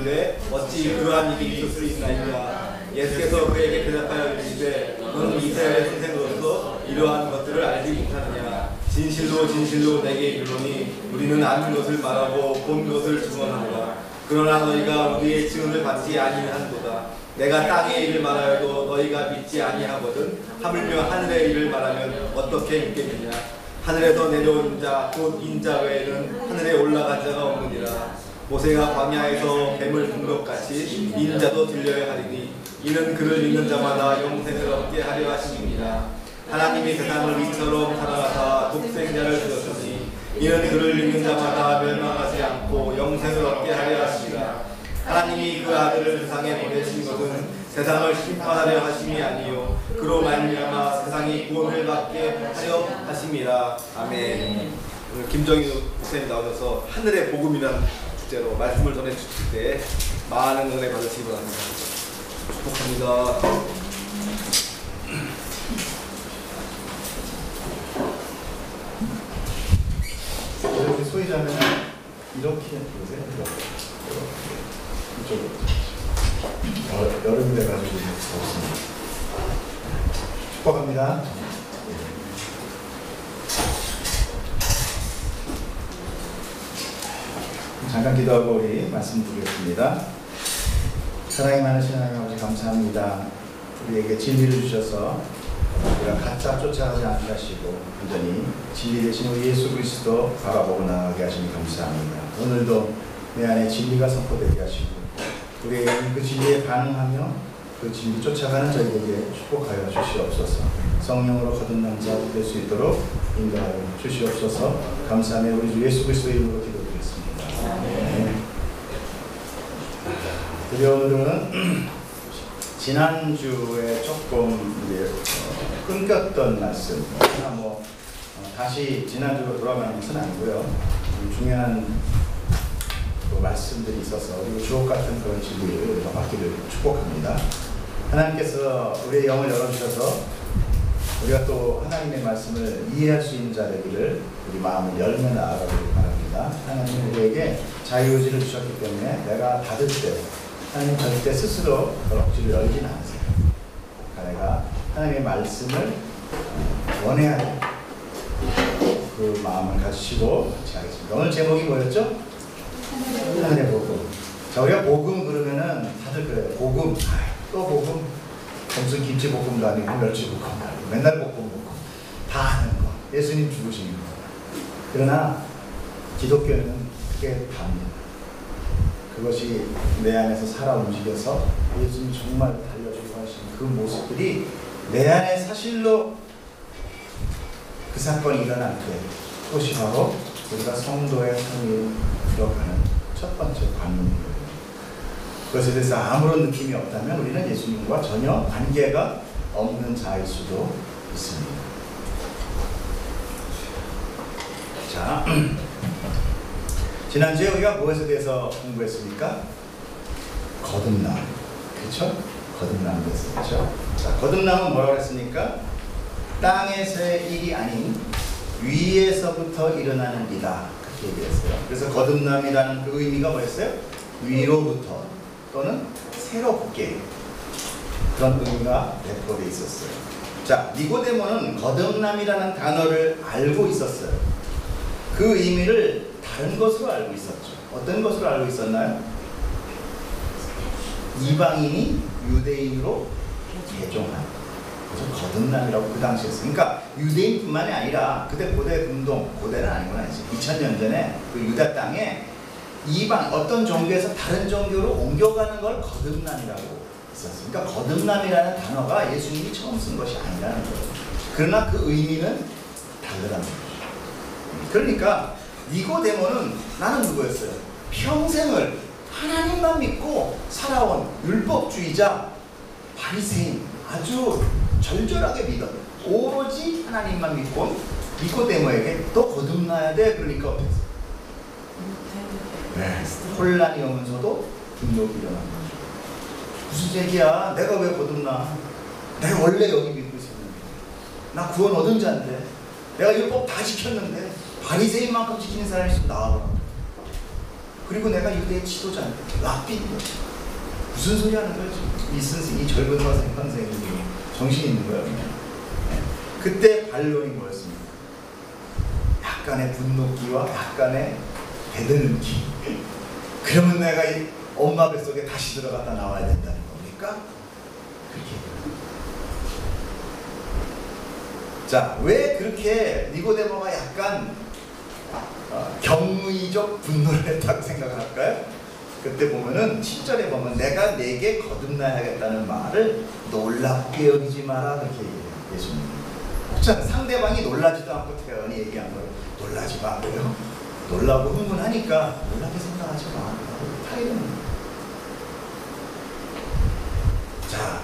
물으시되 어찌 그러한 일이 있을 수 있나이까. 예수께서 그에게 대답하여 이르시되 너는 이스라엘의 선생으로서 이러한 것들을 알지 못하느냐. 진실로 진실로 내게 이르노니 우리는 아는 것을 말하고 본 것을 증언하노라. 그러나 너희가 우리의 증언을 받지 아니하는도다. 내가 땅의 일을 말하여도 너희가 믿지 아니하거든. 하물며 하늘의 일을 말하면 어떻게 믿겠느냐. 하늘에서 내려온 자 곧 인자 외에는 하늘에 올라간 자가 없느니라. 모세가 광야에서 뱀을 둔 것 같이 인자도 들려야 하리니 이는 그를 믿는 자마다 영생을 얻게 하려 하심이니라. 하나님이 세상을 이처럼 사랑하사 독생자를 주셨으니 이는 그를 믿는 자마다 멸망하지 않고 영생을 얻게 하려 하시니라. 하나님이 그 아들을 세상에 보내신 것은 세상을 심판하려 하심이 아니요 그로 말미암아 세상이 구원을 받게 하려 하심이라. 아멘. 오늘 김정희 목사님 나오셔서 하늘의 복음이라는 주제로 말씀을 전해 주실 때 많은 은혜 받으시기 바랍니다. 축복합니다. 이렇게 소위자면 이렇게 보세요. 이쪽으로. 여름이 돼가지고 없습니다. 축복합니다. 잠깐 기도하고 우리 말씀드리겠습니다. 사랑이 많으신 하나님 아버지 감사합니다. 우리에게 진리를 주셔서 우리가 가짜 쫓아가지 않게 하시고 완전히 진리 되신 우리 예수 그리스도 바라보고 나아가게 하시니 감사합니다. 오늘도 내 안에 진리가 선포되게 하시고 우리에게 그 진리에 반응하며 그 진리 쫓아가는 저희에게 축복하여 주시옵소서. 성령으로 거듭난 자 될 수 있도록 인도하여 주시옵소서. 감사하며 우리 주 예수 그리스도의 이름으로 기도드리겠습니다. 네. 오늘은 지난주에 조금 끊겼던 말씀, 다시 지난주로 돌아가는 것은 아니고요. 중요한 말씀들이 있어서 그리고 주옥 같은 그런 진리를 받기를 축복합니다. 하나님께서 우리의 영을 열어주셔서 우리가 또 하나님의 말씀을 이해할 수 있는 자 되기를 우리 마음을 열며 나아가기를 바랍니다. 하나님은 우리에게 자유의지를 주셨기 때문에 내가 닫을 때 하나님 절대 스스로 억지로 열지는 않으세요. 내가 하나님의 말씀을 원해야 돼. 그 마음을 가지시고 같이 하겠습니다. 오늘 제목이 뭐였죠? 하늘의 복음. 자, 우리가 복음 그러면은 다들 그래요. 복음, 또 복음. 무슨 김치볶음도 아니고 멸치볶음도 아니고 맨날 볶음 다 아는 거. 예수님 죽으신 거. 그러나 기독교는 그게 답니다. 그것이 내 안에서 살아 움직여서 예수님 정말 달려주고 하신 그 모습들이 내 안에 사실로 그 사건이 일어날 때 그것이 바로 우리가 성도의 삶이 들어가는 첫 번째 관문이거든요. 그것에 대해서 아무런 느낌이 없다면 우리는 예수님과 전혀 관계가 없는 자일 수도 있습니다. 자, 지난주에 우리가 무엇에 대해서 공부했습니까? 거듭남. 그렇죠? 거듭남에 대해서. 그렇죠? 자, 거듭남은 뭐라고 했습니까? 땅에서의 일이 아닌 위에서부터 일어나는 일이다. 그렇게 얘기했어요. 그래서 거듭남이라는 그 의미가 뭐였어요? 위로부터 또는 새롭게 그런 의미가 내포되어 있었어요. 자, 니고데모는 거듭남이라는 단어를 알고 있었어요. 그 의미를 다른 것으로 알고 있었죠. 어떤 것으로 알고 있었나요? 이방인이 유대인으로 개종한. 그래서 거듭남이라고 그 당시에 했어요. 그러니까 유대인뿐만이 아니라 그때 고대 운동, 고대는 아니구나 이제 2000년 전에 그 유다 땅에 이방 어떤 종교에서 다른 종교로 옮겨가는 걸 거듭남이라고 했었어요. 그러니까 거듭남이라는 단어가 예수님이 처음 쓴 것이 아니라는 거예요. 그러나 그 의미는 다르다는 거죠. 그러니까 니고데모는 나는 누구였어요? 평생을 하나님만 믿고 살아온 율법주의자 바리새인, 아주 절절하게 믿어 오로지 하나님만 믿고 온 니고데모에게 또 거듭나야 돼. 그러니까 어땠어요? 네, 혼란이 오면서도 분노가 일어난 거죠. 무슨 얘기야? 내가 왜 거듭나? 내가 원래 여기 믿고 있었는데, 나 구원 얻은 자인데, 내가 율법 다 지켰는데 바리새인만큼 지키는 사람이 있으면 나와보라. 그리고 내가 유대의 지도자인데 랍비인 거지. 무슨 소리 하는 거야 지금. 이 선생이 젊은 선생님이 정신이 있는 거야 그냥. 그때 반론이 뭐였습니까? 약간의 분노기와 약간의 배드는기. 그러면 내가 이 엄마 뱃속에 다시 들어갔다 나와야 된다는 겁니까? 그렇게. 자, 왜 그렇게 니고데모가 약간 경의적 분노를 했다고 생각을 할까요? 그때 보면은 7절에 보면 내가 내게 거듭나야겠다는 말을 놀랍게 여기지 마라 그렇게 얘기해요. 예수님. 자, 상대방이 놀라지도 않고 태연히 얘기한 걸 놀라지 마고요. 놀라고 흥분하니까 놀랍게 생각하지 마. 타이는. 자,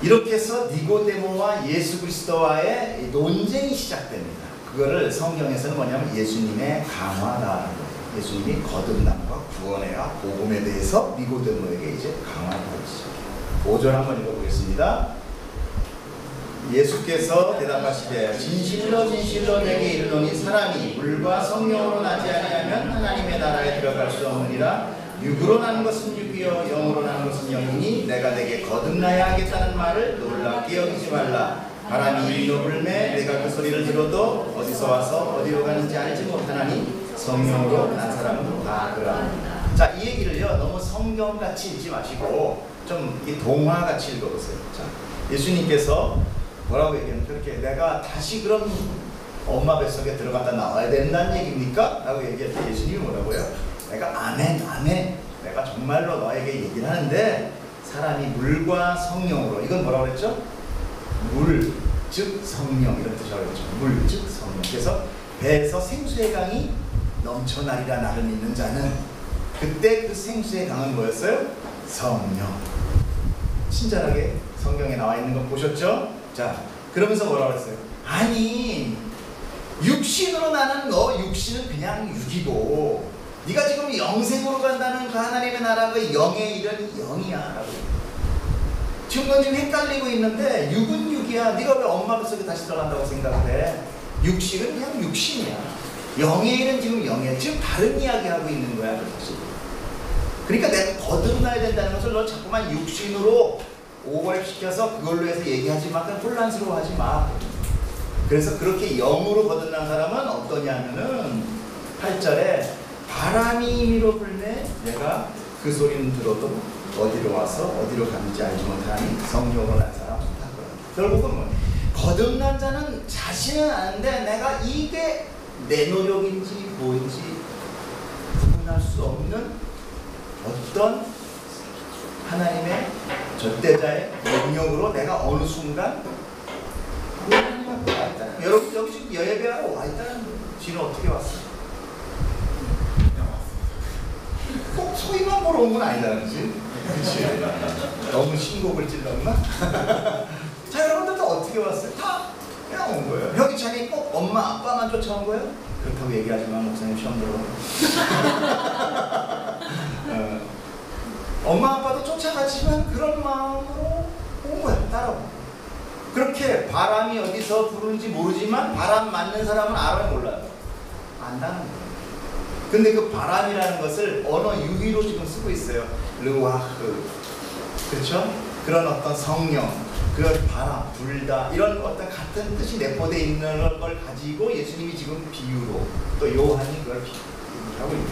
이렇게 해서 니고데모와 예수 그리스도와의 논쟁이 시작됩니다. 그거를 성경에서는 뭐냐면 예수님의 강화다라는 거예요. 예수님이 거듭남과 구원해야 복음에 대해서 니고데모에게 이제 강화를 시작해요. 5절 한번 읽어보겠습니다. 예수께서 대답하시되 진실로 진실로 내게 이르노니 사람이 물과 성령으로 나지 아니하면 하나님의 나라에 들어갈 수 없느니라. 육으로 나는 것은 육이요 영으로 나는 것은 영이니 내가 내게 거듭나야 하겠다는 말을 놀랍게 여기지 말라. 바람이 이리로 불매 내가 그 소리를 들어도 어디서 와서 어디로 가는지 알지 못하나니 성령으로 난 사람은 다 그러하니라. 자, 이 얘기를요 너무 성경같이 읽지 마시고 좀 동화같이 읽어보세요. 자, 예수님께서 뭐라고 얘기하면 그렇게 내가 다시 그럼 엄마 뱃속에 들어갔다 나와야 된다는 얘기입니까? 라고 얘기할 때 예수님이 뭐라고요? 내가 아멘 내가 정말로 너에게 얘기를 하는데 사람이 물과 성령으로, 이건 뭐라고 그랬죠? 물, 즉 성령 이런 뜻이라고 그랬죠. 물, 즉 성령. 그래서 배에서 생수의 강이 넘쳐나리라 나를 믿는 자는, 그때 그 생수의 강은 뭐였어요? 성령. 친절하게 성경에 나와 있는 거 보셨죠? 자, 그러면서 뭐라고 했어요? 아니, 육신으로 나는 너 육신은 그냥 육이고 네가 지금 영생으로 간다는 그 하나님의 나라 그 영의 일은 영이야 라고. 지금 넌 지금 헷갈리고 있는데 육은 육이야. 네가 왜 엄마 뱃속에 다시 들어간다고 생각을 해? 육신은 그냥 육신이야. 영의 일은 지금 영이야. 지금 다른 이야기하고 있는 거야 사실. 그러니까 내가 거듭나야 된다는 것을 너 자꾸만 육신으로 오버랩시켜서 그걸로 해서 얘기하지 마. 그냥 혼란스러워하지 마. 그래서 그렇게 영으로 거듭난 사람은 어떠냐면은 8절에 바람이 임의로 불매 내가 그 소리는 들어도 어디로 와서 어디로 가는지 알지 못하니 성령으로 난 사람은 다 그런다. 결국은 뭐 거듭난 자는 자신은 아는데 내가 이게 내 노력인지 뭐인지 구분할 수 없는 어떤 하나님의 절대자의 능력으로 내가 어느 순간 하나님한테 와 있다는, 여러분 여기 지금 예배하러 와 있다는 거예요. 지는 어떻게 왔어요? 꼭 소리만 보러 온 건 아니다는 거지. 그치? 너무 신곡을 찔렀나? 자, 여러분들도 어떻게 왔어요? 다 그냥 온 거예요. 여기 자기 꼭 엄마 아빠만 쫓아온 거예요? 그렇다고 얘기하지만 목사님 시험 들어. 엄마 아빠도 쫓아가지만 그런 마음으로 온 거야. 따라와. 그렇게 바람이 어디서 부르는지 모르지만 바람 맞는 사람은 알아요 몰라요? 안다는 거예요. 근데 그 바람이라는 것을 언어 유희로 지금 쓰고 있어요. 르와흐. 그렇죠? 그런 어떤 성령, 그런 바람, 불다 이런 어떤 같은 뜻이 내포되어 있는 걸 가지고 예수님이 지금 비유로, 또 요한이 그걸 비유하고 있는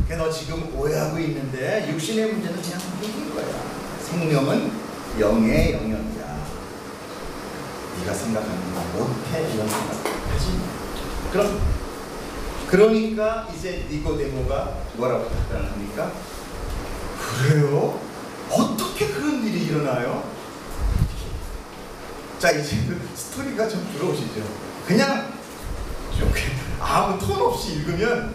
거예요. 너 지금 오해하고 있는데 육신의 문제는 그냥 이긴 거야. 생명은 영의 영역이야. 네가 생각하는 거 못해 이런 생각하지 마. 그러니까 이제 니고데모가 뭐라고 답변을 합니까? 그래요? 어떻게 그런 일이 일어나요? 자, 이제 그 스토리가 좀 들어오시죠. 그냥 좀 아무 톤 없이 읽으면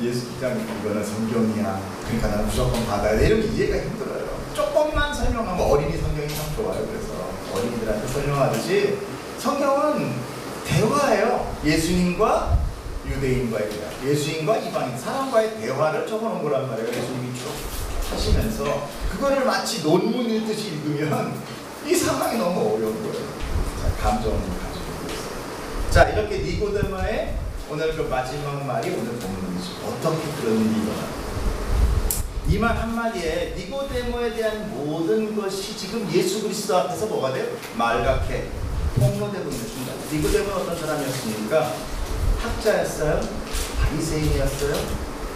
예수 기자님 이거는 성경이야. 그러니까 나는 무조건 받아야 돼. 이러면 이해가 힘들어요. 조금만 설명하면 어린이 성경이 참 좋아요. 그래서 어린이들한테 설명하듯이 성경은 대화예요. 예수님과 유대인과의 대화, 예수님과 이방인 사람과의 대화를 적어놓은 거란 말이에요. 예수님이 쭉 하시면서 그거를 마치 논문 읽듯이 읽으면 이 상황이 너무 어려운 거예요. 자, 감정을 가지고 있어요. 자, 이렇게 니고데모의 오늘 그 마지막 말이 오늘 본문이죠. 어떻게 그런 일이 일어나? 이 말 한마디에 니고데모에 대한 모든 것이 지금 예수 그리스도 앞에서 뭐가 돼요? 말갛게 폭로되고 있는 순간. 니고데모는 어떤 사람이었습니까? 학자였어요? 바리새인이었어요?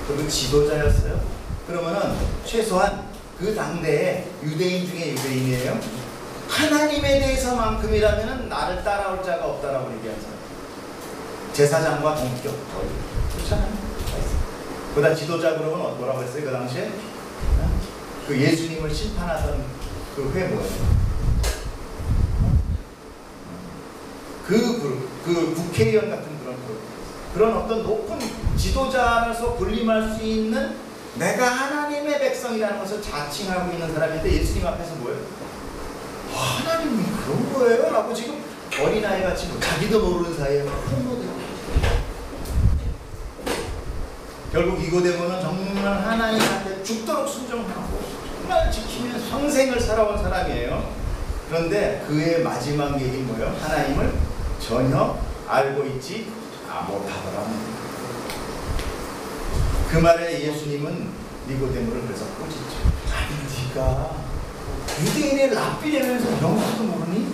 그리고 지도자였어요? 그러면은 최소한 그 당대에 유대인 중에 유대인이에요. 하나님에 대해서만큼이라면 나를 따라올 자가 없다라고 얘기한 사람. 제사장과 동격. 그렇잖아요. 보다 지도자 그러면 뭐라고 했어요? 그 당시에 그 예수님을 심판하던 그 회 뭐예요? 그 국회의원 같은 그런 어떤 높은 지도자로서 군림할 수 있는 내가 하나님의 백성이라는 것을 자칭하고 있는 사람인데 예수님 앞에서 뭐예요? 하나님이 그런 거예요? 라고 지금 어린아이같이 자기도 모르는 사이에 폭로되고 결국 니고데모는 정말 하나님한테 죽도록 순종하고 정말 지키며 평생을 살아온 사람이에요. 그런데 그의 마지막 얘기는 뭐예요? 하나님을 전혀 알고 있지 못하더라. 그 말에 예수님은 니고데모를 그래서 꾸짖죠. 아니 네가 유대인의 랍비되면서 영어도 모르니?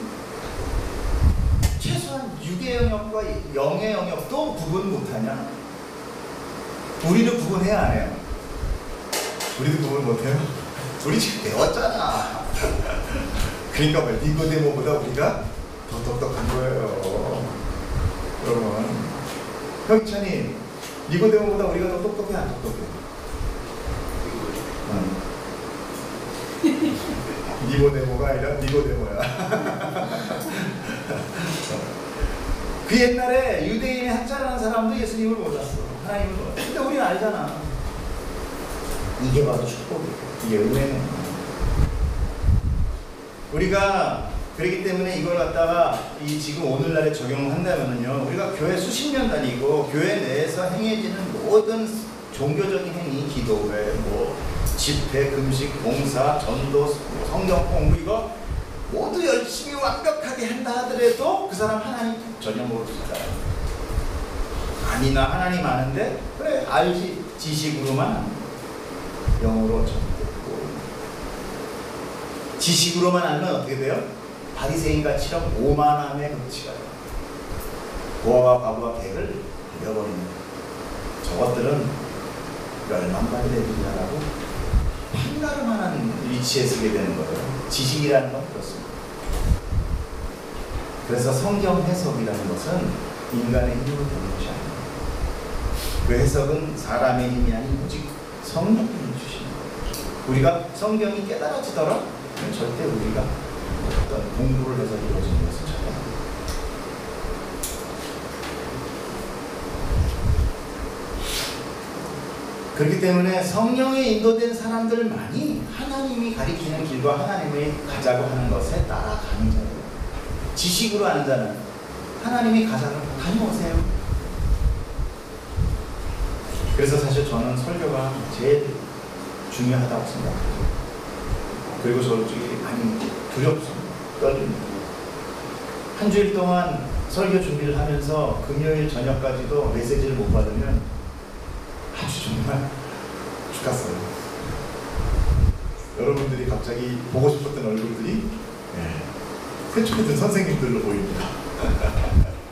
최소한 육의 영역과 영의 영역도 구분 못하냐? 우리는 구분해야 안 해요. 우리도 구분 못해요. 우리 지금 배웠잖아. 그러니까 뭐 니고데모보다 우리가 더 똑똑한 거예요. 여러분, 형찬이 니고데모보다 우리가 더 똑똑해 안 똑똑해? 니고데모가 아니라 니고데모야. 그 옛날에 유대인의 학자라는 사람도 예수님을 몰랐어. 하나님을 몰랐어. 근데 우리는 알잖아. 이게 바로 축복이에요. 이게 은혜는. 우리가 그렇기 때문에 이걸 갖다가 이 지금 오늘날에 적용한다면요, 우리가 교회 수십 년 다니고 교회 내에서 행해지는 모든 종교적인 행위, 기도회, 뭐 집회, 금식, 봉사, 전도, 성경 공부 이거 모두 열심히 완벽하게 한다 하더라도 그 사람 하나님 전혀 모르겠다. 아니나 하나님 아는데 그래 알지 지식으로만 영어로 전했고 지식으로만 알면 어떻게 돼요? 바리새인같이럼 오만함의 극치가 돼요. 고아와 과부와 객을 잃어버리는 거예요. 저것들은 멸망받게 되리라고 한가름하는 위치에 서게 되는 거예요. 지식이라는 건 그렇습니다. 그래서 성경 해석이라는 것은 인간의 힘으로 되는 것이 아닙니다. 그 해석은 사람의 힘이 아닌 오직 성령이 주시는 거예요. 우리가 성경이 깨달아지더라? 절대 우리가 어떤 공부를 해서 이루어지는 것은 절대 아닙니다. 그렇기 때문에 성령에 인도된 사람들만이 하나님이 가리키는 길과 하나님이 가자고 하는 것에 따라가는 자예요. 지식으로 아는 자는 하나님이 가자고 다녀오세요. 그래서 사실 저는 설교가 제일 중요하다고 생각해요. 그리고 솔직히 많이 두렵습니다. 떨립니다. 한 주일 동안 설교 준비를 하면서 금요일 저녁까지도 메시지를 못 받으면 아주 정말 죽겠어요. 여러분들이 갑자기 보고 싶었던 얼굴들이 세축했던 선생님들로 보입니다.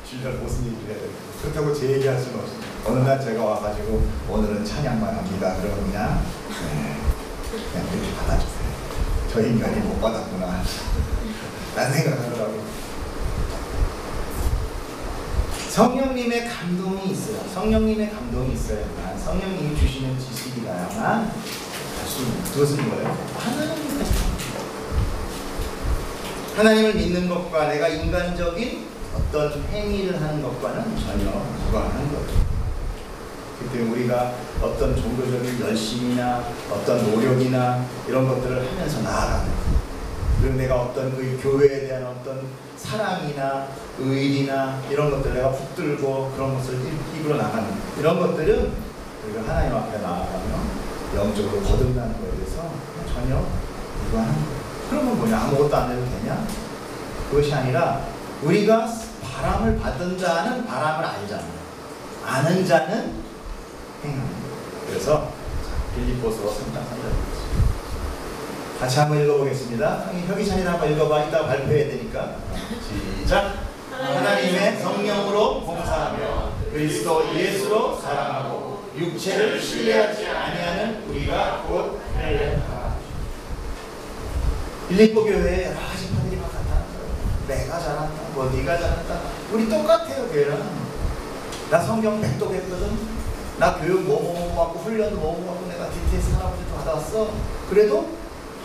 주일날 무슨 얘기를 해야 돼요? 그렇다고 제 얘기할 수는 없어요. 어느 날 제가 와가지고 오늘은 찬양만 합니다. 그러면 그냥 이렇게 받아주세요. 저 인간이 못 받았구나 라는 생각하더라고요. 성령님의 감동이 있어요. 성령님의 감동이 있어야만 성령님이 주시는 지식이라야만 할 수 있는 그것은 뭐예요? 하나님을 믿는 것과 내가 인간적인 어떤 행위를 하는 것과는 전혀 무관한 거죠. 그렇기 때문에 우리가 어떤 종교적인 열심이나 어떤 노력이나 이런 것들을 하면서 나아가는 그리고 내가 어떤 그 교회에 대한 어떤 사랑이나 의리나 이런 것들 내가 붙들고 그런 것을 입으로 나가는 이런 것들은 우리가 하나님 앞에 나아가면 영적으로 거듭나는 거에 대해서 전혀 무관한 거예요. 그러면 뭐냐? 아무것도 안 해도 되냐? 그것이 아니라 우리가 바람을 받은 자는 바람을 알잖아. 아는 자는 행함이라. 그래서 빌립보서 3장 3절 같이 한번 읽어보겠습니다. 혁이 찬이를 한번 읽어봐. 이따 발표해야 되니까. 시작. 하나님의 성령으로 봉사하며 그리스도 예수로 사랑하고 육체를 신뢰하지 아니하는 우리가 곧 하리라. 빌립보 교회에 여러 가지 파들이 막 나타나는 거예요. 내가 잘한다, 뭐 네가 잘한다. 우리 똑같아요. 교회는. 나 성경 100도 했거든. 나 교육 뭐 받고 훈련도 뭐 받고 내가 DTS 할아버지도 받아왔어. 그래도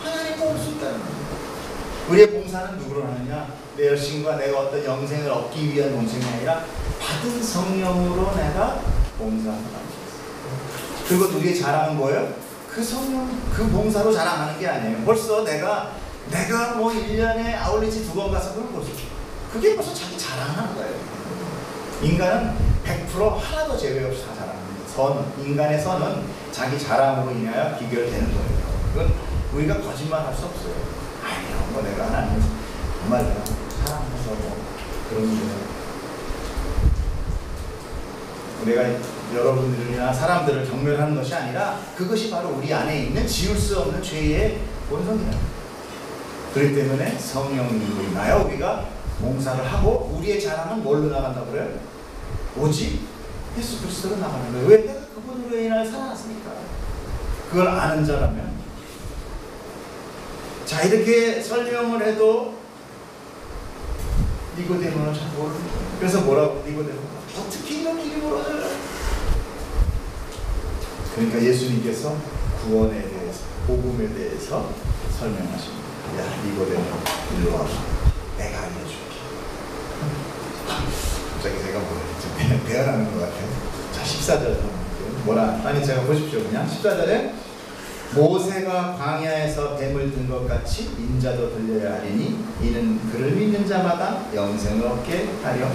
하나님 뽑을 수 있다는 거예요. 우리의 봉사는 누구로 하느냐? 내 열심과 내가 어떤 영생을 얻기 위한 봉사가 아니라 받은 성령으로 내가 봉사하는 거예요. 그리고 우리의 자랑은 뭐예요? 그 성령, 그 봉사로 자랑하는 게 아니에요. 벌써 내가 뭐 1년에 아울리지 2번 가서 그런 거죠. 그게 벌써 자기 자랑하는 거예요. 인간은 100% 하나도 제외 없이 다 자랑합니다. 인간의 선은 자기 자랑으로 인하여 비결되는 거예요. 그건 우리가 거짓말 할 수 없어요. 아니요, 뭐 내가 하나님 정말 사랑해서 뭐 그런 거예요. 내가 여러분들이나 사람들을 경멸하는 것이 아니라 그것이 바로 우리 안에 있는 지울 수 없는 죄의 본성이에요. 그렇기 때문에 성령님으로 인하여 우리가 봉사를 하고 우리의 자랑은 뭘로 나간다고 그래요? 오직 예수 그리스도로 나가는 거예요. 왜? 내가 그분으로 인하여 살아났으니까. 그걸 아는 자라면. 자, 이렇게 설명을 해도 니고데모는 잘 모르는 거예요. 그래서 뭐라고 니고데모가 어떻게 이런 일이 벌어져요? 그러니까 예수님께서 구원에 대해서, 복음에 대해서 설명하십니다. 야, 니고데모 일로 와봐. 내가 알려줄게. 갑자기 제가 좀 배열하는 것 같아요. 자, 14절 뭐라? 아니 제가 보십시오. 그냥 14절에 모세가 광야에서 뱀을 든 것 같이 인자도 들려야 하리니 이는 그를 믿는 자마다 영생을 얻게 하려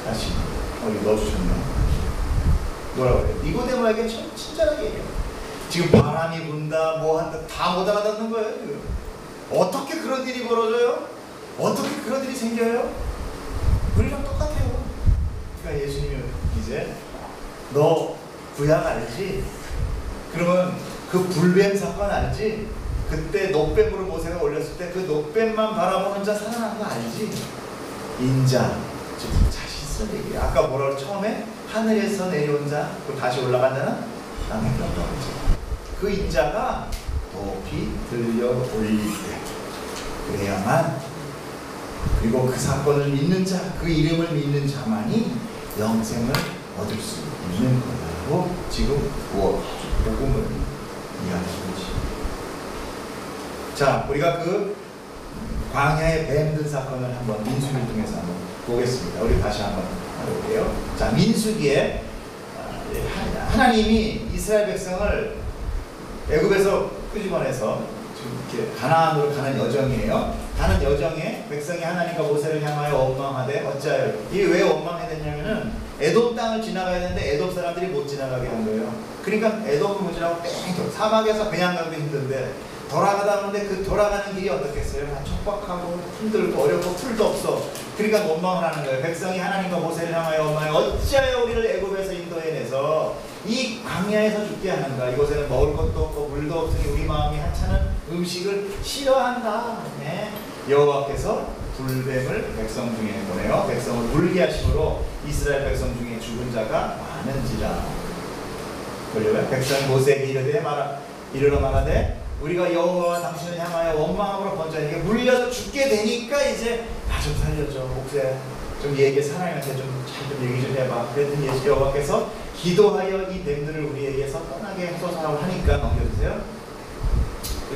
하시니. 여기 넣어주셨네요. 뭐라고 해요? 니고데모에게 친절하게 얘기해요. 지금 바람이 분다, 뭐 한다, 다 못 알아듣는 거예요. 지금. 어떻게 그런 일이 벌어져요? 어떻게 그런 일이 생겨요? 우리랑 똑같아요. 그러니까 예수님이 이제 너 구약 알지? 그러면 그 불뱀 사건 알지? 그때 놋뱀으로 모세가 올렸을 때 그 놋뱀만 바라보는 자 살아난 거 알지? 인자, 즉 자신있어 얘기해. 아까 뭐라 그랬지? 처음에 하늘에서 내려온 자, 그리고 다시 올라간 자는 땅에 떨어진 자. 그 인자가 높이 들려 올릴 때 그래야만, 그리고 그 사건을 믿는 자, 그 이름을 믿는 자만이 영생을 얻을 수 있는 거라고 지금 복음을 이야기하는 것입니다. 자, 우리가 그 광야의 뱀 든 사건을 한번 민수기를 통해서 한번 보겠습니다. 우리 다시 한번 해볼게요. 자, 민수기에 하나님이 이스라엘 백성을 애굽에서 끄집어내서 지금 이렇게 가나안으로 가는 여정이에요. 가는 여정에 백성이 하나님과 모세를 향하여 원망하되 어찌하여. 이게 왜 원망했냐면은 에돔 땅을 지나가야 되는데 에돔 사람들이 못 지나가게 한 거예요. 그러니까 에돔을 못 지나고 뺑 사막에서 그냥 가기도 힘든데 돌아가다 보는데 그 돌아가는 길이 어떻겠어요? 척박하고 힘들고 어렵고 풀도 없어. 그러니까 원망을 하는 거예요. 백성이 하나님과 모세를 향하여 원망해 어찌하여 우리를 애굽에서 인도해내서 이 광야에서 죽게 하는가. 이곳에는 먹을 것도 없고 물도 없으니 우리 마음이 하찮은 음식을 싫어한다. 네. 여호와께서 불뱀을 백성 중에 보내어 백성을 물게 하심으로 이스라엘 백성 중에 죽은 자가 많은지라. 그러면 백성이 모세에게 이르러 말하되 우리가 여호와와 당신을 향하여 원망함으로 번자에게 물려서 죽게 되니까 이제 나 좀 살려줘. 목사야 좀 얘기 사랑한테 좀 잘 좀 얘기 좀 해봐. 그랬더니 여호와께서 기도하여 이 뱀들을 우리에게서 떠나게 하소서 하니까 넘겨주세요.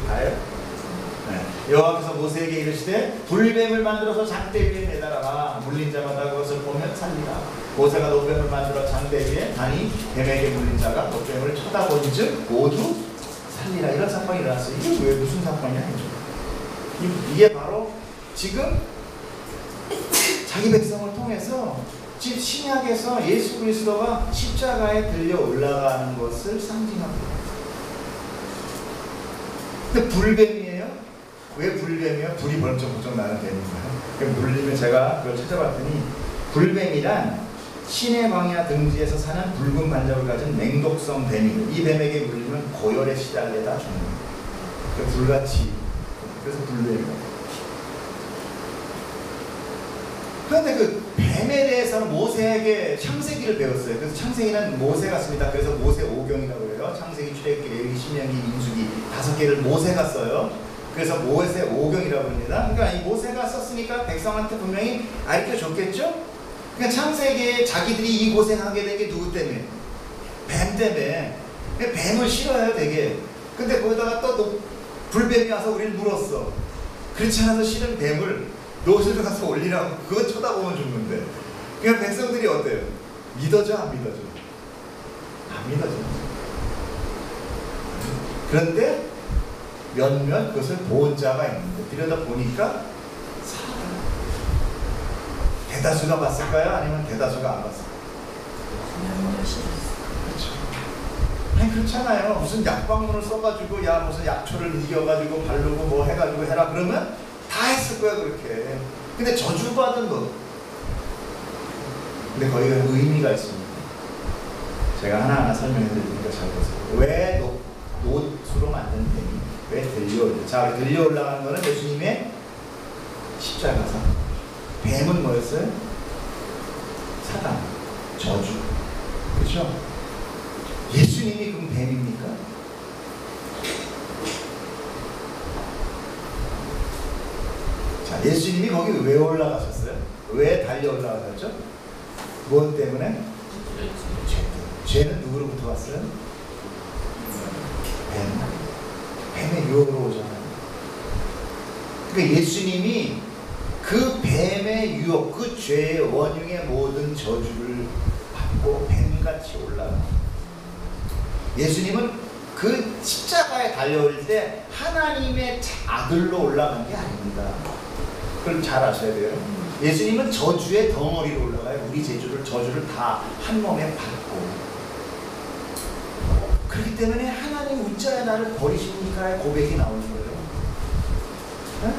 가요? 네. 여호와께서 모세에게 이르시되 불뱀을 만들어서 장대 위에 매달아라. 물린 자마다 그것을 보면 살리라. 모세가 놋뱀을 만들어 장대 위에 다니 뱀에게 물린 자가 놋뱀을 쳐다본즉 모두 살리라. 이런 사건이 일어났어요. 이게 왜 무슨 사건이야? 이게 바로 지금 자기 백성을 통해서 지금 신약에서 예수 그리스도가 십자가에 들려 올라가는 것을 상징합니다. 근데 불뱀이에요? 왜 불뱀이에요? 불이 번쩍번쩍 나는 뱀인가요? 물리면 제가 그걸 찾아봤더니 불뱀이란 신의 광야 등지에서 사는 붉은 반점을 가진 맹독성 뱀이고 이 뱀에게 물리면 고열에 시달리다 죽는 거예요. 불같이 그래서 불뱀이에요. 그런데 그 뱀에 대해서는 모세에게 창세기를 배웠어요. 그래서 창세기는 모세가 씁니다. 그래서 모세 5경이라고 해요. 창세기, 출애굽기, 레위기, 신명기, 민수기 5개를 모세가 써요. 그래서 모세 5경이라고 합니다. 그러니까 이 모세가 썼으니까 백성한테 분명히 알려줬겠죠? 그러니까 창세기에 자기들이 이 고생하게 된 게 누구 때문에? 뱀 때문에. 뱀을 싫어해요 되게. 근데 거기다가 또 불뱀이 와서 우리를 물었어. 그렇지 않아서 싫은 뱀을 노스를 가서 올리라고 그거 쳐다보면 죽는데. 그러니까 백성들이 어때요? 믿어져 안 믿어져? 안 믿어져. 그런데 몇몇 그것을 본 자가 있는데 들여다보니까 사람. 대다수가 봤을까요? 아니면 대다수가 안 봤을까요? 그렇죠. 아니 그렇잖아요. 무슨 약방문을 써가지고 야 무슨 약초를 이겨가지고 바르고 뭐 해가지고 해라 그러면 다 했을 거야 그렇게. 근데 저주받은 것. 근데 거기가 의미가 있습니다. 제가 하나하나 설명해 드리니까 잘 보세요. 왜 노수로 만든 뱀이 왜 들려올라? 자, 들려 올라가는 거는 예수님의 십자가상. 뱀은 뭐였어요? 사단, 저주. 그렇죠? 예수님이 그럼 뱀입니까? 자, 예수님이 거기 왜 올라가셨어요? 왜 달려 올라가셨죠? 무엇 때문에? 죄는 누구로부터 왔어요? 뱀의 유혹으로 오잖아요. 그러니까 예수님이 그 뱀의 유혹, 그 죄의 원흉의 모든 저주를 받고 뱀같이 올라가. 예수님은 그 십자가에 달려올 때 하나님의 아들로 올라간 게 아닙니다. 그걸 잘 아셔야 돼요. 예수님은 저주의 덩어리로 올라가요. 우리 저주를 다 한 몸에 받고. 그렇기 때문에 하나님 어찌하여 나를 버리십니까의 고백이 나오는 거예요. 네?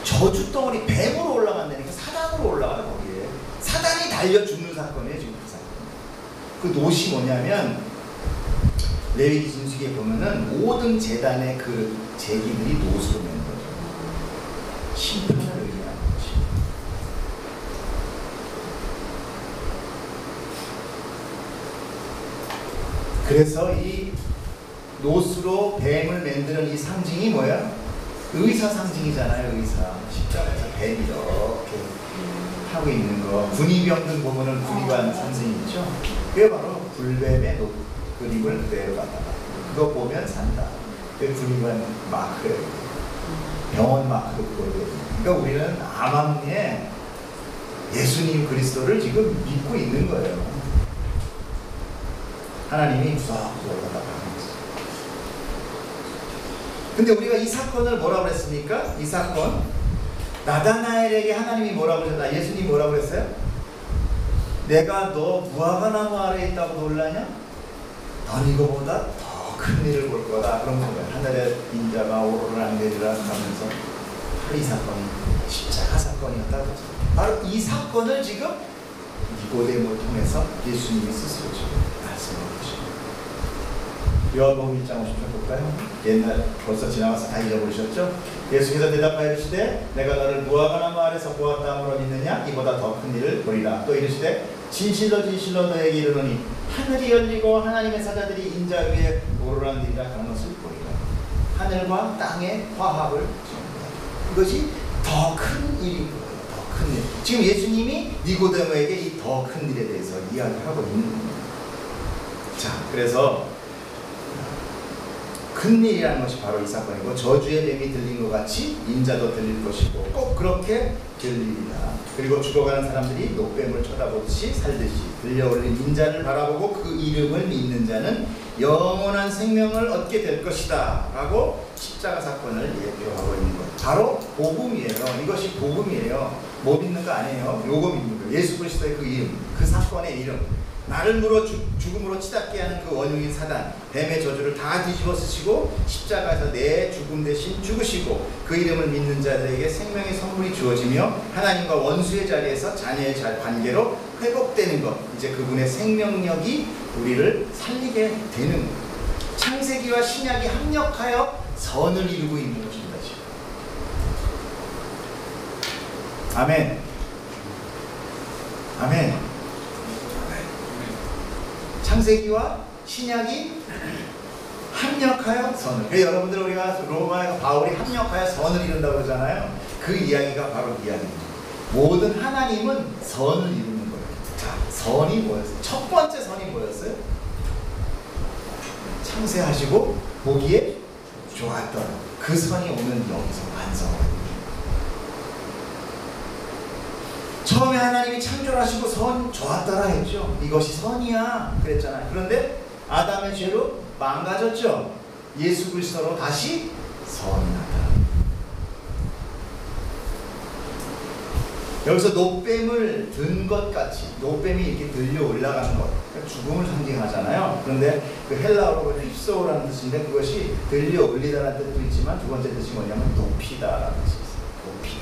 저주 덩어리 뱀으로 올라간다니까 사단으로 올라가요 거기에. 사단이 달려 죽는 사건이에요 지금 그 사건. 그 노시 뭐냐면 레위기 진수기에 보면은 모든 제단의 그 제기들이 노수로 낸 거죠. 심판을 의미하는 것이. 그래서 이 노수로 뱀을 만드는 이 상징이 뭐야? 의사 상징이잖아요. 의사. 십자가에서 뱀 이렇게 하고 있는 거. 군의병들 보면은 군의관 상징이 있죠. 그게 바로 불뱀의 그림을 그대로 갖다가 그거 보면 산다. 그 군의관 마크예요. 병원 마크 그거예요. 그러니까 우리는 암암리에 예수님 그리스도를 지금 믿고 있는 거예요. 하나님이 구석구석 갖다 박았어요. 근데 우리가 이 사건을 뭐라고 그랬습니까? 이 사건 나다나엘에게 하나님이 뭐라고 그러셨나? 예수님이 뭐라고 그랬어요? 내가 너 무화과나무 아래에 있다고 놀라냐? 넌 이거보다 더 큰 일을 볼 거다. 그런 거예요. 하늘의 인자가 오로라 내리라 하면서 바로 이 사건이 십자가 사건이었다고 하죠. 바로 이 사건을 지금 니고데모를 통해서 예수님이 스스로 지금 말씀하고 계십니다. 요한복음 1장 50절 볼까요? 옛날 벌써 지나가서 다 잊어버리셨죠? 예수께서 대답하여 이르시되 내가 너를 무화과나무 아래서 보았다 함으로 믿느냐? 이보다 더 큰 일을 보리라. 또 이르시되 진실로 진실로 너에게 이르노니 하늘이 열리고 하나님의 사자들이 인자 위에 오르락내리락 하는 것을 보리라. 하늘과 땅의 화합을 지었다. 이것이 더 큰 일인 거예요. 더 큰 일. 지금 예수님이 니고데모에게 이 더 큰 일에 대해서 이야기하고 있는 겁니다. 자, 그래서 큰 일이라는 것이 바로 이 사건이고 저주의 뱀이 들린 것 같이 인자도 들릴 것이고 꼭 그렇게 들리리라. 그리고 죽어가는 사람들이 노뱀을 쳐다보듯이 살듯이 들려올린 인자를 바라보고 그 이름을 믿는 자는 영원한 생명을 얻게 될 것이다 라고 십자가 사건을 예표하고 있는 것. 바로 복음이에요. 이것이 복음이에요. 뭐 믿는 거 아니에요. 요거 믿는 거예요. 예수 그리스도의 그 이름, 그 사건의 이름. 나를 물어 죽음으로 치닫게 하는 그 원흉인 사단, 뱀의 저주를 다 뒤집어 쓰시고 십자가에서 내 죽음 대신 죽으시고 그 이름을 믿는 자들에게 생명의 선물이 주어지며 하나님과 원수의 자리에서 자녀의 관계로 회복되는 것, 이제 그분의 생명력이 우리를 살리게 되는 거예요. 창세기와 신약이 합력하여 선을 이루고 있는 것입니다. 지금. 아멘. 아멘. 창세기와 신약이 합력하여 선을. 그래서 여러분들 우리가 로마에 바울이 합력하여 선을 이룬다고 그러잖아요. 그 이야기가 바로 이 이야기입니다. 모든 하나님은 선을 이루는 거예요. 자, 선이 뭐였어요? 첫 번째 선이 뭐였어요? 창세하시고 보기에 좋았던 그 선이 오늘 여기서 완성합니다. 처음에 하나님이 창조하시고 선 좋았더라 했죠. 이것이 선이야 그랬잖아요. 그런데 아담의 죄로 망가졌죠. 예수 그리스도로 다시 선이 나타납니다. 여기서 노뱀을 든 것 같이, 노뱀이 이렇게 들려 올라가는 것, 그러니까 죽음을 상징하잖아요. 그런데 그 헬라어로 휩소라는 뜻인데 그것이 들려 올리다라는 뜻도 있지만 두 번째 뜻이 뭐냐면 높이다라는 뜻이 있어요. 높이다.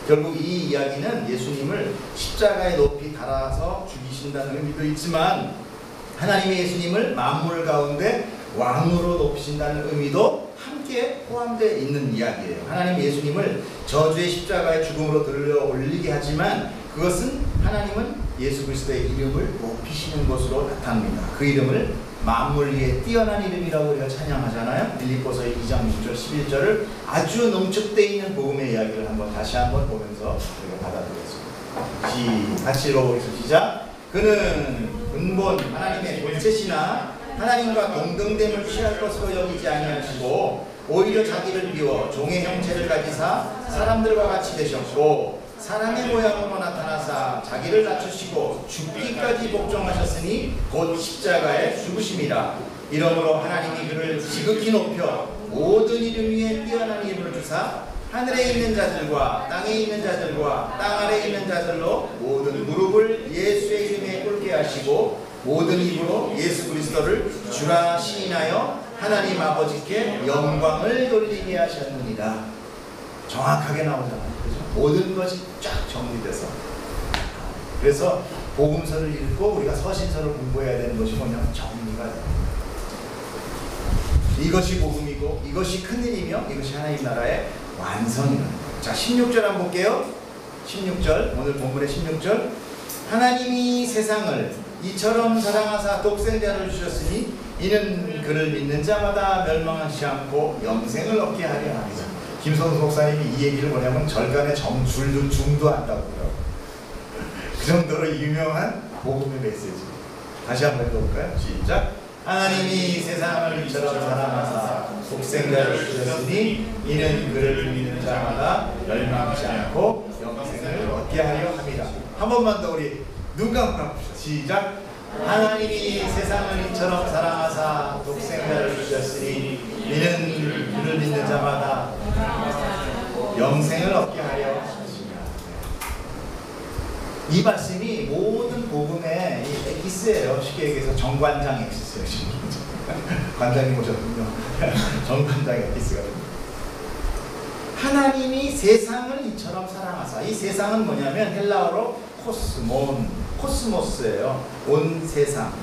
결국 이 이야기는 예수님을 십자가에 높이 달아서 죽이신다는 의미도 있지만 하나님의 예수님을 만물 가운데 왕으로 높이신다는 의미도 함께 포함되어 있는 이야기예요. 하나님 예수님을 저주의 십자가의 죽음으로 들려 올리게 하지만 그것은 하나님은 예수 그리스도의 이름을 높이시는 것으로 나타납니다. 그 이름을 만물 위에 뛰어난 이름이라고 우리가 찬양하잖아요. 빌립보서 2장 6절 11절을 아주 농축되어 있는 복음의 이야기를 다시 한번 보면서 우리가 받아들였습니다. 같이 읽어보겠습니다. 시작. 그는 근본 하나님의 본체시나 하나님과 동등됨을 취할 것으로 여기지 아니하시고 오히려 자기를 비워 종의 형체를 가지사 사람들과 같이 되셨고 사람의 모양으로 나타나사 자기를 낮추시고 죽기까지 복종하셨으니 곧 십자가에 죽으심이라. 이러므로 하나님이 그를 지극히 높여 모든 이름 위에 뛰어난 이름을 주사 하늘에 있는 자들과 땅에 있는 자들과 땅 아래에 있는 자들로 모든 무릎을 예수의 이름에 꿇게 하시고 모든 입으로 예수 그리스도를 주라 시인하여 하나님 아버지께 영광을 돌리게 하셨느니라. 정확하게 나오잖아요. 그죠? 모든 것이 쫙 정리돼서. 그래서 복음서를 읽고 우리가 서신서를 공부해야 되는 것이 뭐냐면 정리가 됩니다. 이것이 복음이고 이것이 큰일이며 이것이 하나님 나라의 완성이라는 거예요. 자, 16절 한번 볼게요. 16절, 오늘 본문의 16절. 하나님이 세상을 이처럼 사랑하사 독생자를 주셨으니 이는 그를 믿는 자마다 멸망하지 않고 영생을 얻게 하려 합니다. 김성수 목사님이 이 얘기를 뭐냐면 절간에 줄도 중도 한다고 그래요. 그 정도로 유명한 복음의 메시지. 다시 한번 해볼까요? 시작. 하나님이 세상을 이처럼 사랑하사 독생자를 주셨으니 이는 그를 믿는 자마다 멸망하지 않고 영생을 얻게 하려 합니다. 한 번만 더 우리 눈 감고 봅시다. 시작. 하나님이 세상을 이처럼 사랑하사 독생자를 주셨으니 이는 그를 믿는 자마다 영생을 얻게 하려 하십니다. 이 말씀이 모든 복음의 이 엑기스예요. 쉽게 얘기해서 정관장 엑기스예요. 관장님 오셨군요. 정관장 엑기스가 됩니다. 하나님이 세상을 이처럼 사랑하사. 이 세상은 뭐냐면 헬라어로 코스모스예요. 온 세상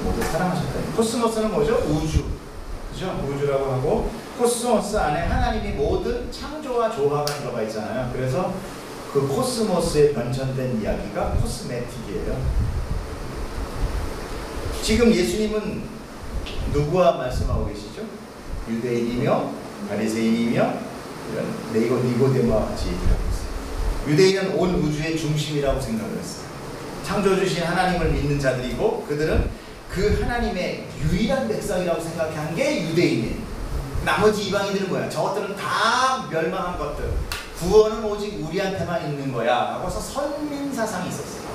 모두 사랑하셨다. 코스모스는 뭐죠? 우주. 그죠? 우주라고 하고 코스모스 안에 하나님이 모든 창조와 조화가 들어가 있잖아요. 그래서 그 코스모스에 변천된 이야기가 코스메틱이에요. 지금 예수님은 누구와 말씀하고 계시죠? 유대인이며 바리새인이며 니고데모와 같이 얘기하고 있어요. 유대인은 온 우주의 중심이라고 생각을 했어요. 창조주신 하나님을 믿는 자들이고 그들은 그 하나님의 유일한 백성이라고 생각한 게 유대인이에요. 나머지 이방인들은 뭐야? 저것들은 다 멸망한 것들. 구원은 오직 우리한테만 있는 거야 하고서 선민사상이 있었어요.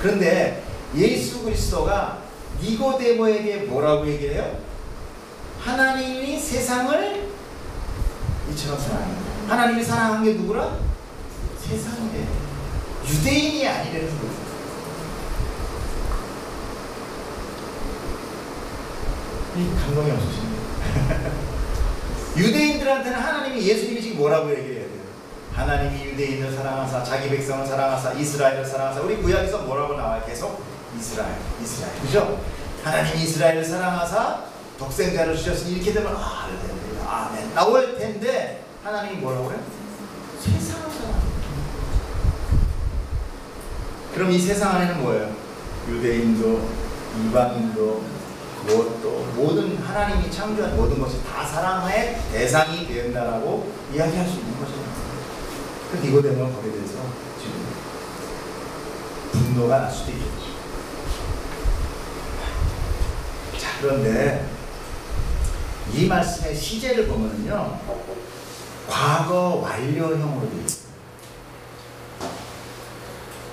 그런데 예수 그리스도가 니고데모에게 뭐라고 얘기해요? 하나님이 세상을 이처럼 사랑해요. 하나님이 사랑한 게 누구라? 세상이에요. 유대인이 아니라는 거예요. 이 감동이 없으십니까? 유대인들한테는 하나님이 예수님이 지금 뭐라고 얘기해야 돼요? 하나님이 유대인을 사랑하사 자기 백성을 사랑하사 이스라엘을 사랑하사. 우리 구약에서 뭐라고 나와요? 계속 이스라엘, 이스라엘. 그죠? 하나님이 이스라엘을 사랑하사 독생자를 주셨으니 이렇게 되면 아멘 나올 텐데 하나님이 뭐라고 그래요? 세상을 사랑한다. 그럼 이 세상 안에는 뭐예요? 유대인도 이방인도 무엇도 모든 하나님이 창조한 모든 것이 다 사랑의 대상이 된다라고 이야기할 수 있는 거죠. 그런데 이거 되면 거기에 대해서 지금 분노가 날 수도 있겠죠. 자, 그런데 이 말씀의 시제를 보면요, 과거 완료형으로 되어 있어요.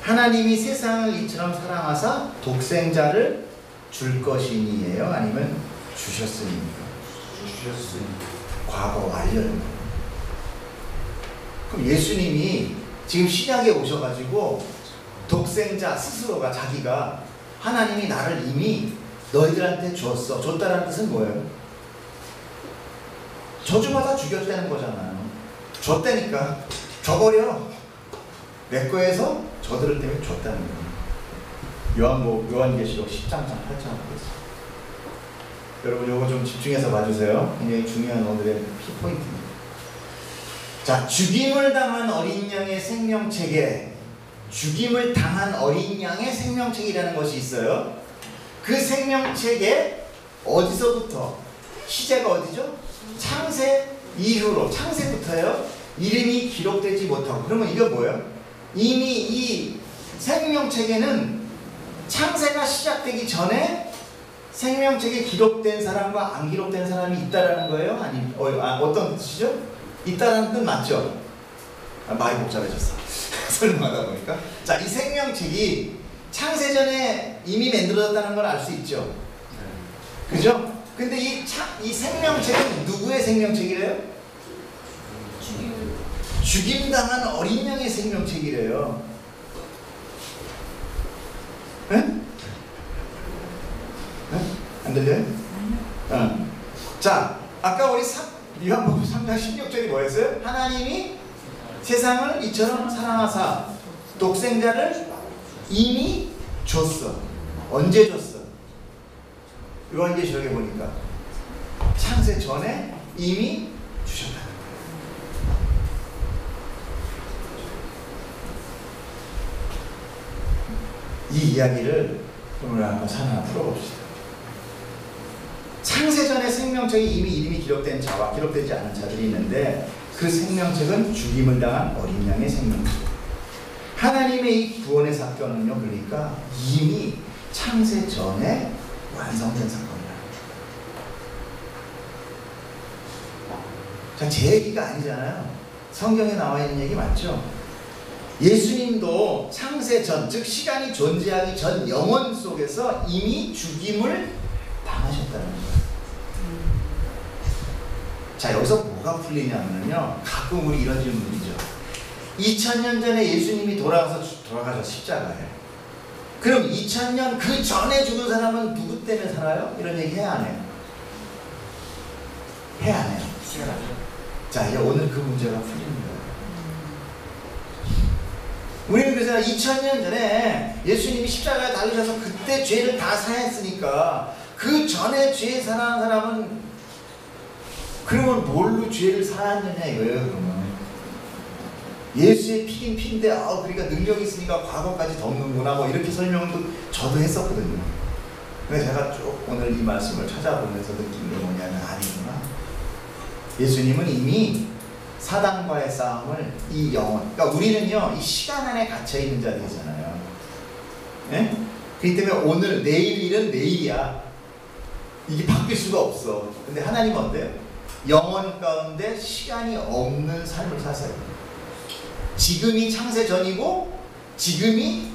하나님이 세상을 이처럼 사랑하사 독생자를 줄 것이니예요? 아니면 주셨으니까? 주셨으니까. 과거 완료형. 그럼 예수님이 지금 신약에 오셔가지고 독생자 스스로가 자기가 하나님이 나를 이미 너희들한테 줬어. 줬다라는 뜻은 뭐예요? 저주마다 죽였다는 거잖아요. 줬다니까. 줘버려. 내 거에서 저들을 때문에 줬다는 거예요. 요한계시록 10장 8장 보겠습니다. 여러분 요거 좀 집중해서 봐주세요. 굉장히 중요한 오늘의 키포인트입니다. 자, 죽임을 당한 어린 양의 생명책에, 죽임을 당한 어린 양의 생명책이라는 것이 있어요. 그 생명책에 어디서부터, 시제가 어디죠? 창세 이후로, 창세부터요, 이름이 기록되지 못하고. 그러면 이건 뭐예요? 이미 이 생명책에는 창세가 시작되기 전에 생명책에 기록된 사람과 안 기록된 사람이 있다라는 거예요? 아니, 어떤 뜻이죠? 있다라는 뜻 맞죠? 많이 복잡해졌어. 설명하다 보니까. 자, 이 생명책이 창세전에 이미 만들어졌다는 걸 알 수 있죠? 그죠? 근데 이 생명책은 누구의 생명책이래요? 죽임당한 어린 양의 생명책이래요. 에? 안 들려요? 자, 아까 우리 요한복음 3장 16절이 뭐였어요? 하나님이 세상을 이처럼 사랑하사 독생자를 이미 줬어. 언제 줬어? 요한계시록에 보니까 창세 전에 이미 주셨다. 이 이야기를 오늘 한번 하나 풀어봅시다. 창세전에 생명책에 이미 이름이 기록된 자와 기록되지 않은 자들이 있는데 그 생명책은 죽임을 당한 어린 양의 생명책. 하나님의 이 구원의 사건은요, 그러니까 이미 창세전에 완성된 사건이다. 자, 제 얘기가 아니잖아요. 성경에 나와 있는 얘기 맞죠? 예수님도 창세전, 즉 시간이 존재하기 전 영원 속에서 이미 죽임을 당하셨다는 거예요. 자, 여기서 뭐가 풀리냐면요, 가끔 우리 이런 질문이죠. 2000년 전에 예수님이 돌아가서 십자가에, 그럼 2000년 그 전에 죽은 사람은 누구 때문에 살아요? 이런 얘기 해야 안 해요? 해야 안 해요? 자, 이제 오늘 그 문제가 풀립니다. 우리는 그래서 2000년 전에 예수님이 십자가에 달리셔서 그때 죄를 다 사했으니까 그 전에 죄 사는 사람은 그러면 뭘로 죄를 사았느냐 이거예요. 그러면 예수의 피긴 피인데 그러니까 능력이 있으니까 과거까지 덮는구나 뭐 이렇게 설명도 저도 했었거든요. 근데 제가 쭉 오늘 이 말씀을 찾아보면서 느낀 게 뭐냐면 아니구나. 예수님은 이미 사단과의 싸움을 이 영혼, 그러니까 우리는요 이 시간 안에 갇혀있는 자들이잖아요. 예? 그렇기 때문에 오늘 내일 일은 내일이야. 이게 바뀔 수가 없어. 근데 하나님은 어때요? 영혼 가운데 시간이 없는 삶을 사세요. 지금이 창세 전이고 지금이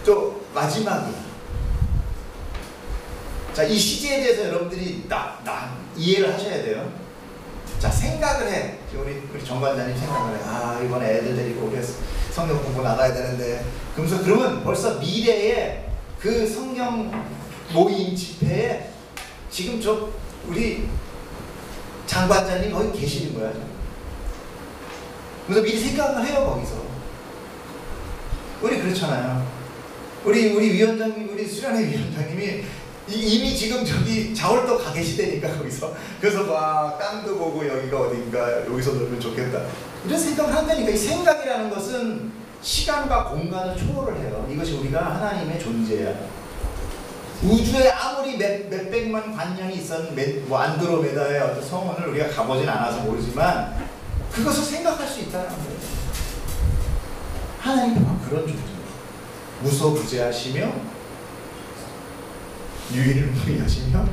또 마지막이야. 자, 이 시제에 대해서 여러분들이 이해를 하셔야 돼요. 자, 생각을 해. 우리 정관장님 생각을 해. 이번에 애들 데리고 우리 성경 공부 나가야 되는데. 그러면 벌써 미래에 그 성경 모임 집회에 지금 우리 장관장님 거기 계시는 거야. 그래서 미리 생각을 해요. 거기서 우리 그렇잖아요. 우리 위원장님, 우리 수련회 위원장님이 이미 지금 저기 자월도 가 계시다니까 거기서. 그래서 막 땅도 보고 여기가 어딘가 여기서 놀면 좋겠다 이런 생각을 한다니까. 이 생각이라는 것은 시간과 공간을 초월을 해요. 이것이 우리가 하나님의 존재야. 우주에 아무리 몇백만 관년이 있었는 뭐 안드로메다의 어떤 성운을 우리가 가보진 않아서 모르지만 그것을 생각할 수 있다는 거예요. 하나님은 그런 존재예요. 무소부재하시며 유일무이하시며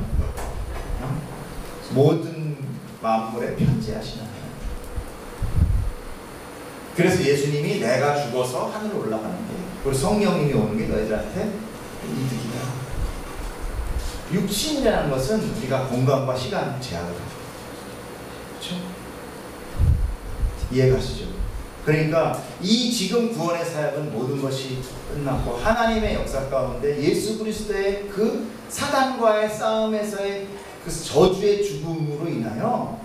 모든 만물에 편재하시는 하나님. 그래서 예수님이 내가 죽어서 하늘로 올라가는 게, 그리고 성령님이 오는 게 너희들한테 이득이다. 육신이라는 것은 우리가 공간과 시간 제약을 가지고, 그렇죠? 이해가시죠? 그러니까 이 지금 구원의 사역은 모든 것이 끝났고 하나님의 역사 가운데 예수 그리스도의 그 사단과의 싸움에서의 그 저주의 죽음으로 인하여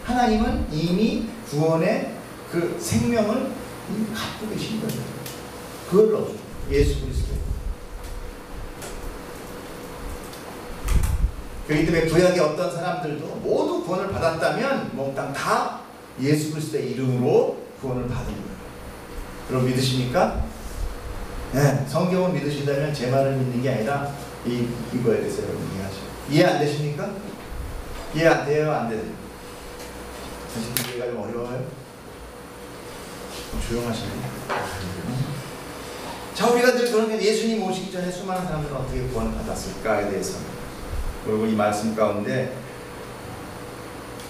하나님은 이미 구원의 그 생명을 이미 갖고 계신 거예요. 그걸 넣어줘. 예수 그리스도. 그렇기 때문에 구약의 어떤 사람들도 모두 구원을 받았다면 몽땅 다 예수 그리스도의 이름으로 구원을 받은 거예요. 여러분 믿으십니까? 네, 성경을 믿으신다면 제 말을 믿는 게 아니라 이거에 대해서 여러분 이해하죠. 이해 안 되십니까? 이해 안 돼요? 안 돼요? 사실 이해가 좀 어려워요? 조용하시네요. 자, 우리가 늘 그런 예수님 오시기 전에 수많은 사람들은 어떻게 구원을 받았을까에 대해서, 그리고 이 말씀 가운데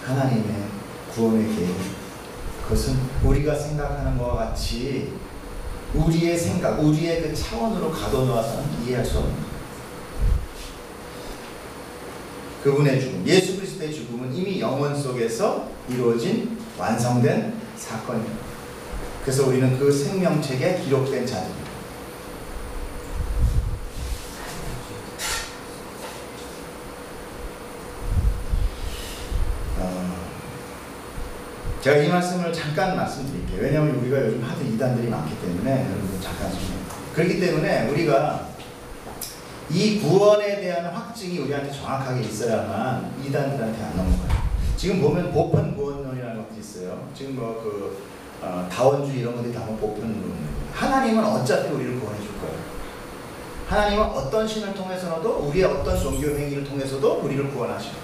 하나님의 구원의 계획, 그것은 우리가 생각하는 것과 같이 우리의 생각, 우리의 그 차원으로 가둬놓아서는 이해할 수 없는 그분의 죽음, 예수 그리스도의 죽음은 이미 영원 속에서 이루어진 완성된 사건입니다. 그래서 우리는 그 생명책에 기록된 자들입니다. 제가 이 말씀을 잠깐 말씀드릴게요. 왜냐하면 우리가 요즘 하도 이단들이 많기 때문에 여러분들 잠깐 좀. 그렇기 때문에 우리가 이 구원에 대한 확증이 우리한테 정확하게 있어야만 이단들한테 안 넘어가요. 지금 보면 보편 구원론이라는 것도 있어요. 지금 뭐 그 다원주의 이런 것들이 다 보편론. 하나님은 어차피 우리를 구원해 줄 거예요. 하나님은 어떤 신을 통해서도 우리의 어떤 종교 행위를 통해서도 우리를 구원하셔요.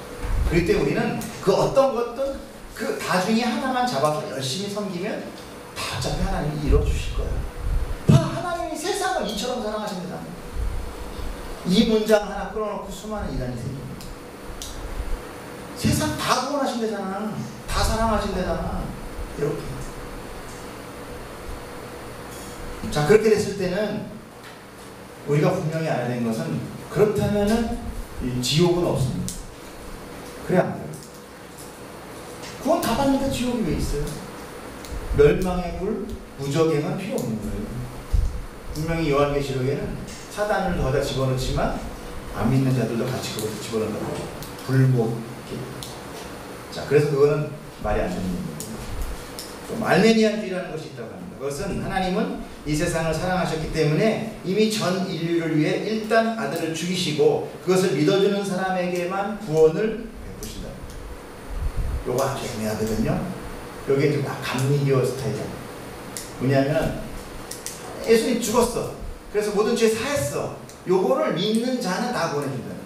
그렇기 때문에 우리는 그 어떤 것든 그 다중에 하나만 잡아서 열심히 섬기면 다 어차피 하나님이 이뤄주실 거예요. 하나님이 세상을 이처럼 사랑하십니다. 이 문장 하나 끌어놓고 수많은 이단이 생깁니다. 세상 다 구원하신대잖아. 다 사랑하신대잖아. 이렇게. 자, 그렇게 됐을 때는 우리가 분명히 알아야 되는 것은, 그렇다면은 지옥은 없습니다. 그래 안 돼요? 구원 다 받는데 지옥이 왜 있어요? 멸망의 불, 무적행은 필요 없는 거예요. 분명히 요한계시록에는 사단을 거기다 집어넣지만 안 믿는 자들도 같이 그것을 집어넣는다고. 불목. 자, 그래서 그거는 말이 안 되는 거예요. 또 알메니안주의라는 것이 있다고 합니다. 그것은 하나님은 이 세상을 사랑하셨기 때문에 이미 전 인류를 위해 일단 아들을 죽이시고 그것을 믿어주는 사람에게만 구원을 베푸신다. 요거 아주 애매하거든요. 여기에 좀 감리교 스타일이야. 뭐냐면 예수님 죽었어. 그래서 모든 죄 사했어. 요거를 믿는 자는 다 구원해준다.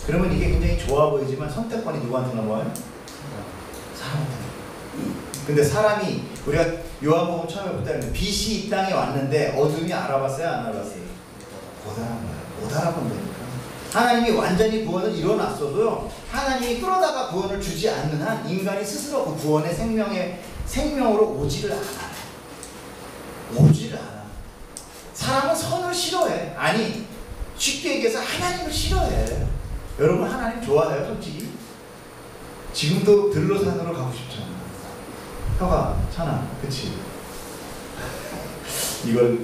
그러면 이게 굉장히 좋아 보이지만 선택권이 누구한테 넘어와요? 사람한테. 근데 사람이, 우리가 요한복음 처음에 볼 때는 빛이 이 땅에 왔는데 어둠이 알아봤어요? 안 알아봤어요? 못 알아본 거야. 못 알아본다니까. 하나님이 완전히 구원을 이뤄놨어도 하나님이 끌어다가 구원을 주지 않는 한 인간이 스스로 그 구원의 생명으로 오지를 않아. 오지를 않아. 사람은 선을 싫어해. 아니, 쉽게 얘기해서 하나님을 싫어해. 여러분 하나님 좋아해요? 솔직히? 지금도 들로산으로 가고 싶잖아. 혀가 차나, 그치? 이걸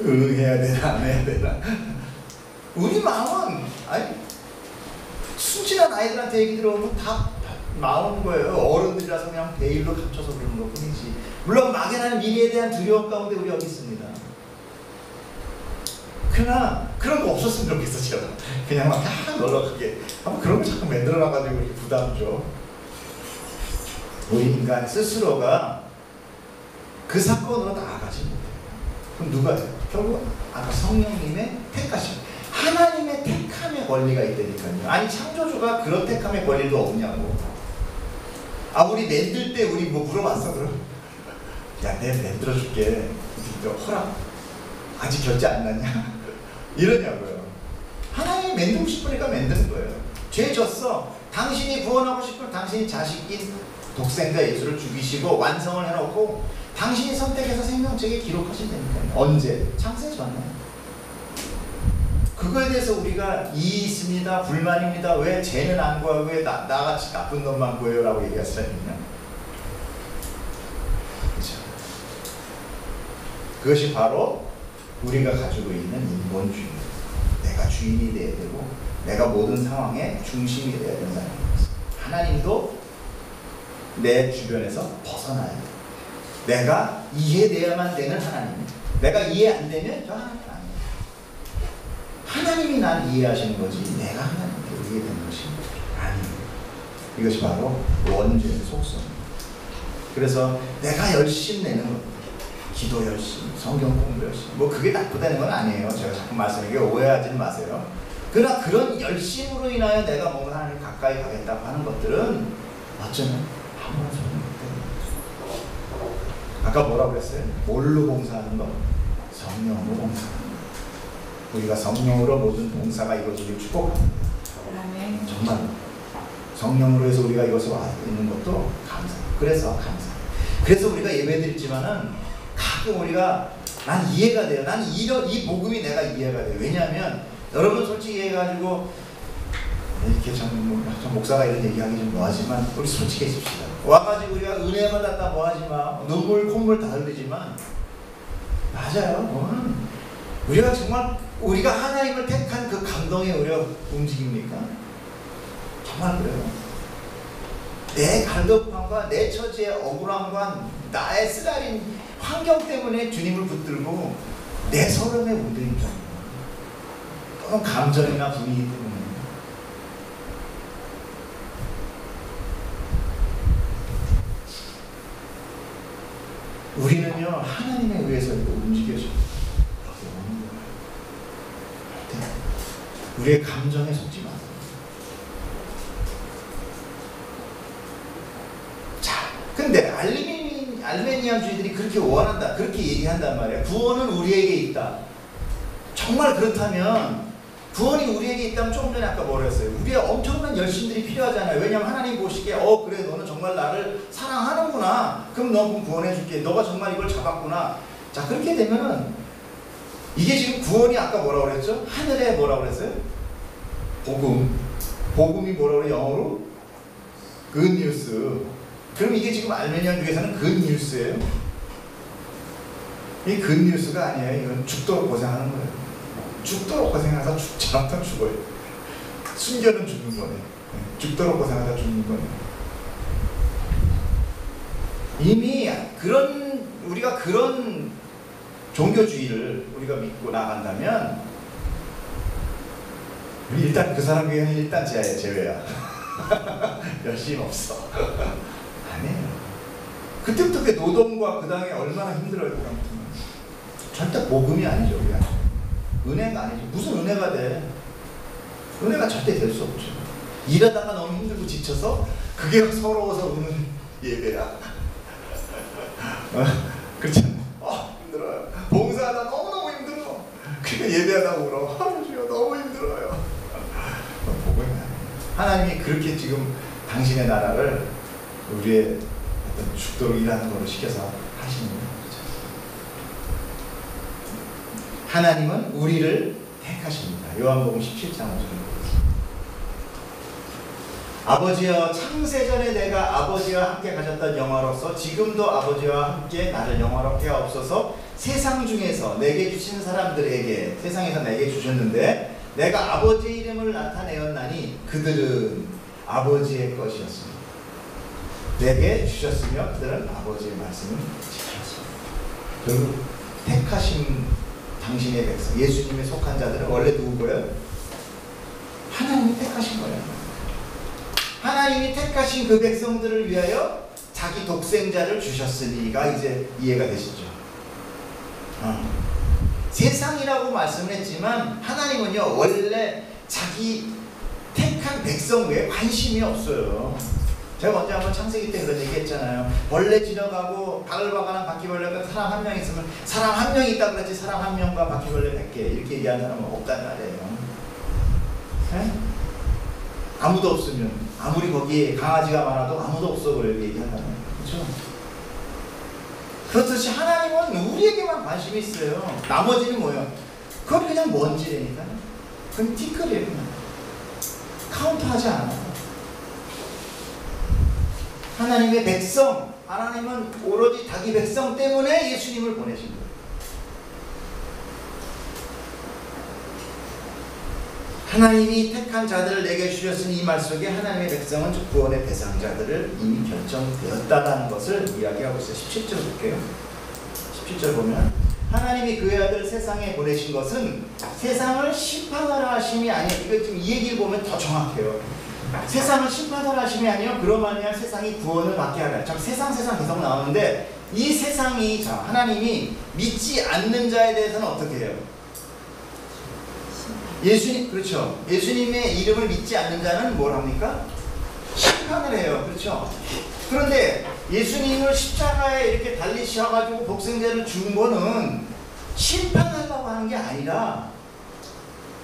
해야 되나 안 해야 되나. 우리 마음은, 아니, 순진한 아이들한테 얘기 들어오면 다 마음 거예요. 어른들이라서 그냥 베일로 감춰서 그러는 것 뿐이지. 물론 막연한 미래에 대한 두려움 가운데 우리 여기 있습니다. 그러나 그런 거 없었으면 좋겠어. 제가 그냥 막 널널하게 그런 거 자꾸 만들어놔가지고 이렇게 부담 줘. 우리 인간 스스로가 그 사건으로 나아가지 못해요. 그럼 누가 해요? 결국 아까 성령님의 택하심, 하나님의 택함의 권리가 있다니까요. 아니 창조주가 그런 택함의 권리도 없냐고. 우리 만들 때 우리 뭐 물어봤어 그럼? 야, 내가 만들어줄게. 허락 아직 결제 안 났냐? 이러냐고요. 하나님이 만들고 싶으니까 만드는 거예요. 죄 졌어. 당신이 구원하고 싶으면 당신이 자식인 독생자 예수를 죽이시고 완성을 해놓고 당신이 선택해서 생명책에 기록하신다니까요. 언제? 창세 전에. 그거에 대해서 우리가 이의 있습니다, 불만입니다, 왜 죄는 안 구하고 왜 나같이 나쁜 놈만 구해요? 라고 얘기할 수 있냐? 그렇죠? 그것이 바로 우리가 가지고 있는 인본주의입니다. 내가 주인이 돼야 되고 내가 모든 상황의 중심이 돼야 된다는 것입니다. 하나님도 내 주변에서 벗어나야 돼. 내가 이해돼야만 되는 하나님. 내가 이해 안 되면 저 하나님 아니에요. 하나님이 날 이해하시는 거지 내가 하나님께 이해되는 것이 아니에요. 이것이 바로 원죄의 속성입니다. 그래서 내가 열심 내는 것, 기도 열심, 성경 공부 열심, 뭐 그게 나쁘다는 건 아니에요. 제가 자꾸 말씀드리게 오해하지 마세요. 그러나 그런 열심으로 인하여 내가 뭔가 하나님 가까이 가겠다고 하는 것들은 어쩌면 아무런 소용이 없대요. 아까 뭐라고 그랬어요? 뭘로 봉사하는 거? 성령으로 봉사하는 거. 우리가 성령으로 모든 봉사가 이루어지길 축복합니다. 정말 성령으로 해서 우리가 이것을 와 있는 것도 감사해요. 그래서 감사해요. 그래서 우리가 예배드리지만은 가끔 우리가 난 이해가 돼요. 난 이 복음이 내가 이해가 돼요. 왜냐하면 여러분 솔직히 해가지고 이렇게 좀 목사가 이런 얘기하기 좀 뭐하지만 우리 솔직해집시다. 와가지고 우리가 은혜 받았다 뭐하지만 눈물 콧물 다 흘리지만 맞아요. 우리가 정말 우리가 하나님을 택한 그 감동에 우리가 움직입니까? 정말 그래요. 내 갈급함과 내 처지의 억울함과 나의 쓰라린 환경 때문에 주님을 붙들고 내 서름에 묻어있죠. 또는 감정이나 분위기 때문에. 우리는요 하나님에 의해서 움직여져요. 우리의 감정에 속지 마세요. 자, 근데 알메니안주의들이 그렇게 원한다, 그렇게 얘기한단 말이야. 구원은 우리에게 있다. 정말 그렇다면 구원이 우리에게 있다면 조금 전에 아까 뭐라 했어요? 우리의 엄청난 열심들이 필요하잖아요. 왜냐하면 하나님 보시기에 그래 너는 정말 나를 사랑하는구나. 그럼 너 구원해줄게. 너가 정말 이걸 잡았구나. 자, 그렇게 되면은 이게 지금 구원이 아까 뭐라고 그랬죠? 하늘에 뭐라고 그랬어요? 복음이 뭐라고 그래요? 영어로? Good news. 그럼 이게 지금 알메니안주에서는 good news예요? 이게 good news가 아니에요. 이건 죽도록 고생하는 거예요. 죽도록 고생하다 죽지 않다 죽어요. 순결은 죽는 거네. 죽도록 고생하다 죽는 거네. 이미 우리가 그런 종교주의를 우리가 믿고 나간다면 우리 일단 그 사람 교회는 일단 제외야. 열심히 없어. 아니에요. 그때부터 그 노동과 그 당에 얼마나 힘들어요. 그 당시는. 절대 복음이 아니죠. 우리가. 은혜가 아니죠. 무슨 은혜가 돼? 은혜가 절대 될 수 없죠. 일하다가 너무 힘들고 지쳐서 그게 서러워서 우는 예배야. 그렇지 않나요? 힘들어요. 봉사하다 너무너무 힘들어. 그러니까 예배하다 울어. 주여 너무 힘들어요. 복음이 아니에요. 하나님이 그렇게 지금 당신의 나라를 우리의 어떤 죽도록 일하는 걸로 시켜서 하시는 거예요. 하나님은 우리를 택하십니다. 요한복음 17장 5절에 아버지여 창세전에 내가 아버지와 함께 가졌던 영화로서 지금도 아버지와 함께 나를 영화롭게 하옵소서. 세상 중에서 내게 주신 사람들에게 세상에서 내게 주셨는데 내가 아버지의 이름을 나타내었나니 그들은 아버지의 것이었습니다. 내게 주셨으며 그들은 아버지의 말씀을 지켰습니다. 결국 택하신 당신의 백성, 예수님에 속한 자들은 원래 누구고요? 하나님이 택하신 거예요. 하나님이 택하신 그 백성들을 위하여 자기 독생자를 주셨으니가 이제 이해가 되시죠? 세상이라고 말씀을 했지만 하나님은요 원래 자기 택한 백성 외에 관심이 없어요. 제가 언제 한번 창세기 때 그런 얘기 했잖아요. 벌레 지나가고 바글바글한 바퀴벌레가 사람 한 명 있으면 사람 한 명이 있다 그랬지 사람 한 명과 바퀴벌레 100개 이렇게 얘기하는 사람은 없단 말이에요. 네? 아무도 없으면 아무리 거기에 강아지가 많아도 아무도 없어 그렇게 얘기한다는 거예요. 그렇죠? 그렇듯이 하나님은 우리에게만 관심이 있어요. 나머지는 뭐예요? 그건 그냥 먼지라니까. 그건 티끌이에요. 그냥. 카운트하지 않아요. 하나님의 백성, 하나님은 오로지 자기 백성 때문에 예수님을 보내신 거예요. 하나님이 택한 자들을 내게 주셨으니 이 말 속에 하나님의 백성은 구원의 대상자들을 이미 결정되었다는 것을 이야기하고 있어요. 17절 볼게요. 17절 보면 하나님이 그의 아들 세상에 보내신 것은 세상을 심판하라 하심이 아니에요. 이거 지금 이 얘기를 보면 더 정확해요. 세상을 심판하라 하심이 아니요 그러면야 세상이 구원을 받게 하라. 참 세상 계속 나오는데 이 세상이 자 하나님이 믿지 않는 자에 대해서는 어떻게 해요? 예수님 그렇죠. 예수님의 이름을 믿지 않는 자는 뭘 합니까? 심판을 해요. 그렇죠. 그런데 예수님을 십자가에 이렇게 달리셔가지고 독생자를 준 거는 심판하려고 하는 게 아니라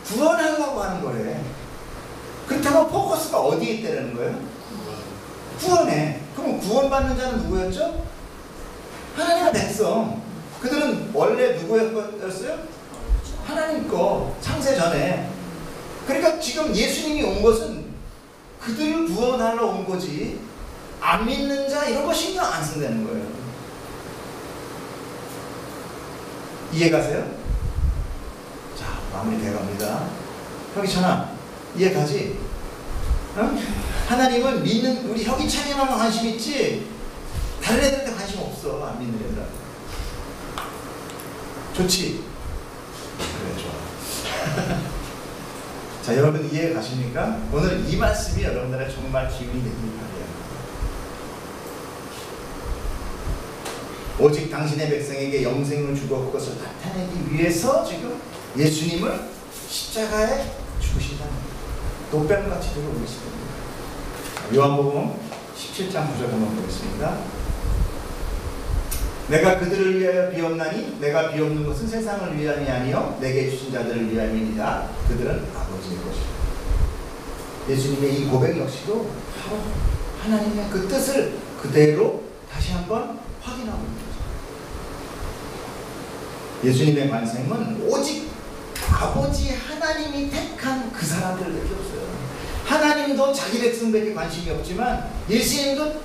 구원하려고 하는 거래. 그렇다면 포커스가 어디에 있다는 거예요? 구원에. 그럼 구원받는 자는 누구였죠? 하나님의 백성. 그들은 원래 누구였어요? 하나님 거 창세 전에. 그러니까 지금 예수님이 온 것은 그들을 구원하러 온 거지 안 믿는 자 이런 거 신경 안 쓴다는 거예요. 이해가세요? 자 마무리 돼갑니다. 혁이찬아 이해가지? 어? 하나님은 믿는 우리 혁이찬이만 관심 있지 다른 애들한테 관심 없어. 안 믿는 애들한테. 좋지? 그래 좋아. 자 여러분 이해 가십니까? 오늘 이 말씀이 여러분들의 정말 기운이 되길 바라요. 오직 당신의 백성에게 영생을 주고 그것을 나타내기 위해서 지금 예수님을 십자가에 죽으신다는 거예요. 독백같이 들어오고 있습니다. 요한복음 17장 9절 한번 보겠습니다. 내가 그들을 위하여 비옵나니 내가 비옵는 것은 세상을 위함이 아니요 내게 주신 자들을 위함이니라. 그들은 아버지의 것이다. 예수님의 이 고백 역시도 바로 하나님의 그 뜻을 그대로 다시 한번 확인하고 있는 거죠. 예수님의 관심은 오직 아버지 하나님이 택한 그 사람들밖에 없어요. 하나님도 자기 백성밖에 관심이 없지만 예수님도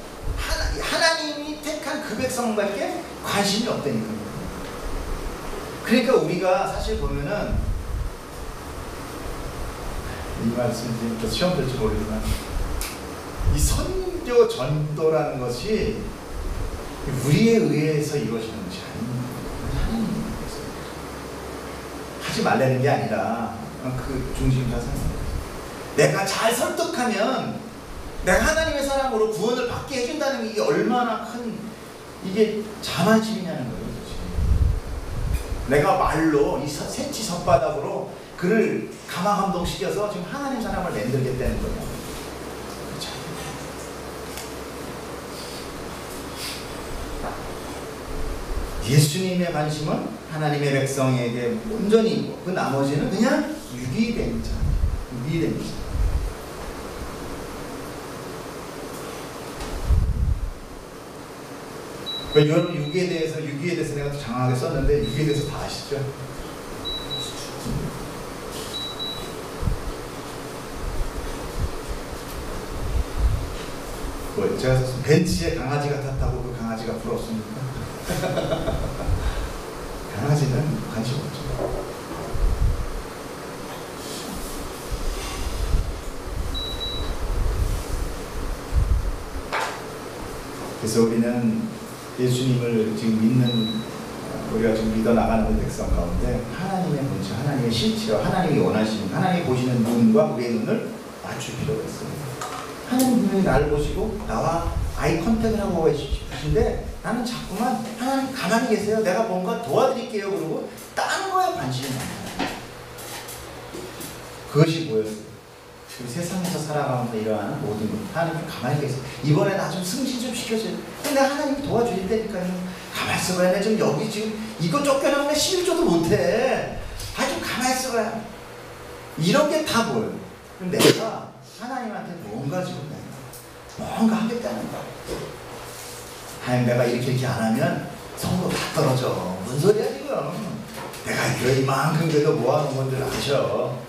하나님이 택한 그 백성밖에 관심이 없다니까요. 그러니까 우리가 사실 보면은 이 말씀이 좀 시험 될지 모르지만 이 선교 전도라는 것이 우리에 의해서 이루어지는 것이 아닙니다. 하지 말라는 게 아니라 그 중심자 생각. 내가 잘 설득하면 내가 하나님의 사람으로 구원을 받게 해준다는 게 이게 얼마나 큰 이게 자만심이냐는 거예요. 내가 말로 이 새치 손바닥으로 그를 감화감동시켜서 지금 하나님 사람을 만들겠다는 거예요. 그렇죠? 예수님의 관심은 하나님의 백성에게 온전히 있고 그 나머지는 그냥 유기된 자, 유기된 자. 여러분 유기에 대해서 내가 또 장황하게 썼는데 유기에 대해서 다 아시죠? 뭐 제가 썼습니다. 벤치에 강아지가 탔다고 그 강아지가 부럽습니까? 강아지는 관심 없죠. 그래서 우리는 예수님을 지금 믿는, 우리가 지금 믿어 나가는 백성 가운데 하나님의 본질, 하나님의 실체와 하나님이 원하시는, 하나님이 보시는 눈과 우리의 눈을 맞출 필요가 있습니다. 하나님 분명히 나를 보시고 나와 아이 컨택을 하고 계시는데 나는 자꾸만 하나님 가만히 계세요. 내가 뭔가 도와드릴게요. 그러고 다른 거에 관심이 많아요. 그것이 뭐였어요? 그 세상에서 살아가면서 일어나는 모든 것. 하나님 가만히 계세요. 이번에 나 좀 승진 좀 시켜줘요. 근데 하나님이 도와주실 테니까요. 가만히 있어봐요. 내 지금 여기 지금 이거 쫓겨나면 11조도 못해. 아, 좀 가만히 있어봐요. 이런 게 다 뭐예요? 그럼 내가 하나님한테 뭔가 지금 뭔가 하겠다는 거야. 하나님, 내가 이렇게 안 하면 성도 다 떨어져. 무슨 소리야 지금? 내가 교회 이만큼 그래도 모아놓은 건들 아셔.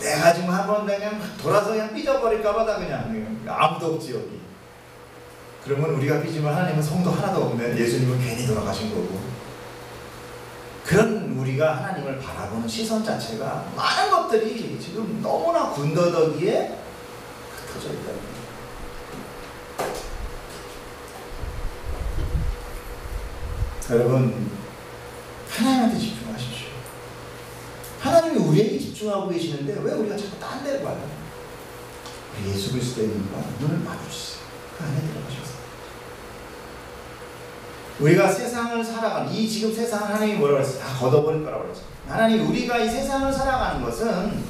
내가 지금 한번 그냥 돌아서 그냥 삐져버릴까봐 다 그냥 아무도 없지 여기. 그러면 우리가 삐지면 하나님은 성도 하나도 없네. 예수님은 괜히 돌아가신 거고. 그런 우리가 하나님을 바라보는 시선 자체가 많은 것들이 지금 너무나 군더더기에 흩어져 있다는 거예요. 여러분, 하나님한테 집중하십시오. 하나님이 우리에게 집중하고 계시는데 왜 우리가 자꾸 딴 데를 봐요? 예수 그리스도님과 눈을 마주치세요. 그 안에 들어가셔서 우리가 세상을 살아가는, 이 지금 세상을 하나님이 뭐라고 했어요? 다 걷어버릴 거라고 그랬죠. 하나님, 우리가 이 세상을 살아가는 것은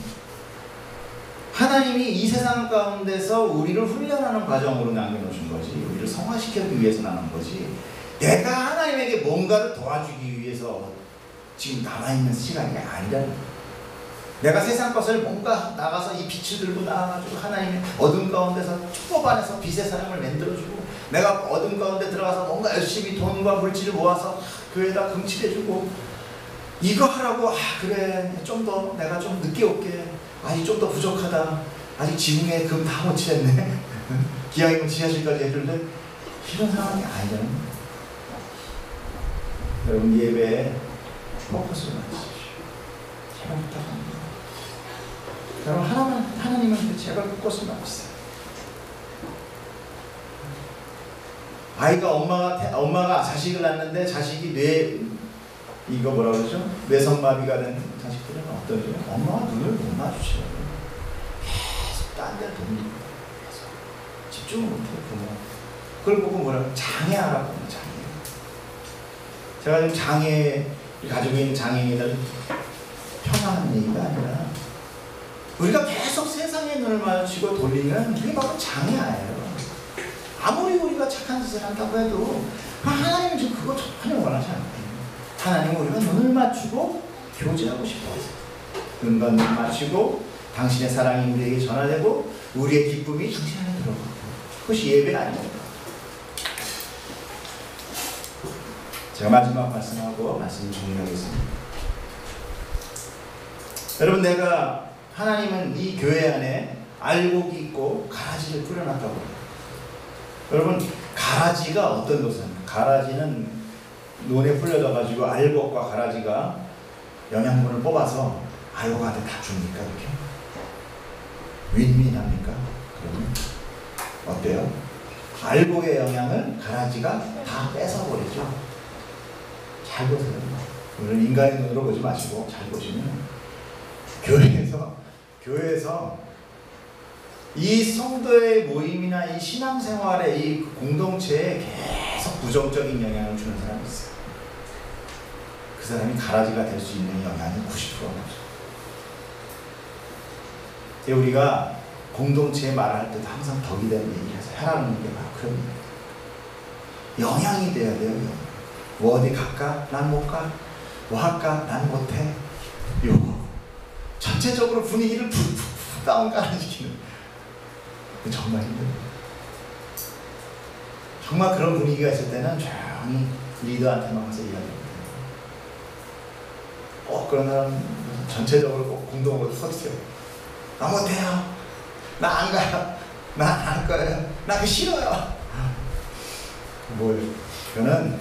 하나님이 이 세상 가운데서 우리를 훈련하는 과정으로 남겨놓으신 거지, 우리를 성화시키기 위해서 나는 거지, 내가 하나님에게 뭔가를 도와주기 위해서 지금 남아있는 시간이 아니라는 거예요. 내가 세상 것을 뭔가 나가서 이 빛을 들고 나와가지고 하나님의 어둠 가운데서 축복 안에서 빛의 사람을 만들어주고, 내가 어둠 가운데 들어가서 뭔가 열심히 돈과 물질을 모아서 교회에다 금칠해주고, 이거 하라고, 그래 좀 더 내가 좀 늦게 올게, 아직 좀 더 부족하다, 아직 지붕에 금 다 못 칠했네 기왕이면 지하실까지 해줄래? 이런 상황이 아니잖아요. 여러분, 예배에 포커스를 맞추십시오. 제발 부탁합니다. 여러분, 하나님은 제발 포커스를 맞추세요. 아이가 엄마가 자식을 낳는데 자식이 이거 뭐라 그러죠? 뇌성마비가 된 자식들은 어떠죠? 엄마가 눈을 못 마주쳐요. 계속 딴 데를 돕니다. 계속 집중을 못해요, 부모. 그걸 보고 뭐라고? 장애하라고 합니다. 장애. 제가 지금 장애를 가지고 있는 장애인들 편안한 얘기가 아니라, 우리가 계속 세상의 눈을 마주치고 돌리면 그게 바로 장애예요. 아무리 우리가 착한 짓을 한다고 해도 하나님은 지금 그거 전혀 원하지 않아요. 하나님은 우리가 눈을 맞추고 교제하고 싶어요. 눈과 눈 맞추고 당신의 사랑이 우리에게 전하되고 우리의 기쁨이 당신 안에 들어가고, 그것이 예배 아닙니까? 제가 마지막 말씀하고 말씀을 정리하겠습니다. 여러분, 하나님은 이 교회 안에 알곡이 있고 가라지를 뿌려놨다고 해요. 여러분, 가라지가 어떤 것입니까? 가라지는 논에 풀려져가지고 알곡과 가라지가 영양분을 뽑아서 알곡한테 다 줍니까? 이렇게? 윈윈합니까? 그러면 어때요? 알곡의 영향을 가라지가 다 뺏어버리죠. 잘 보세요. 오늘 인간의 눈으로 보지 마시고 잘 보시면, 교회에서 이 성도의 모임이나 이 신앙생활의 이 공동체에 계속 부정적인 영향을 주는 사람이 있어요. 그 사람이 가라지가 될 수 있는 영향이 90%죠. 우리가 공동체에 말할 때도 항상 덕이 되는 얘기를 해서 하라는 게 바로 그런 얘기예요. 영향이 돼야 돼요. 뭐 어디 갈까? 난 못 가. 뭐 할까? 난 못해. 요거 전체적으로 분위기를 푹푹 다운가라지키는, 정말 힘들어요. 정말 그런 분위기가 있을 때는 조용히 리더한테만 가서 이야기합니다. 그런 사람 전체적으로 꼭 공동으로 서주세요. 나 못해요. 나 안 가요. 나 안 할 거예요. 나 그거 싫어요. 그거는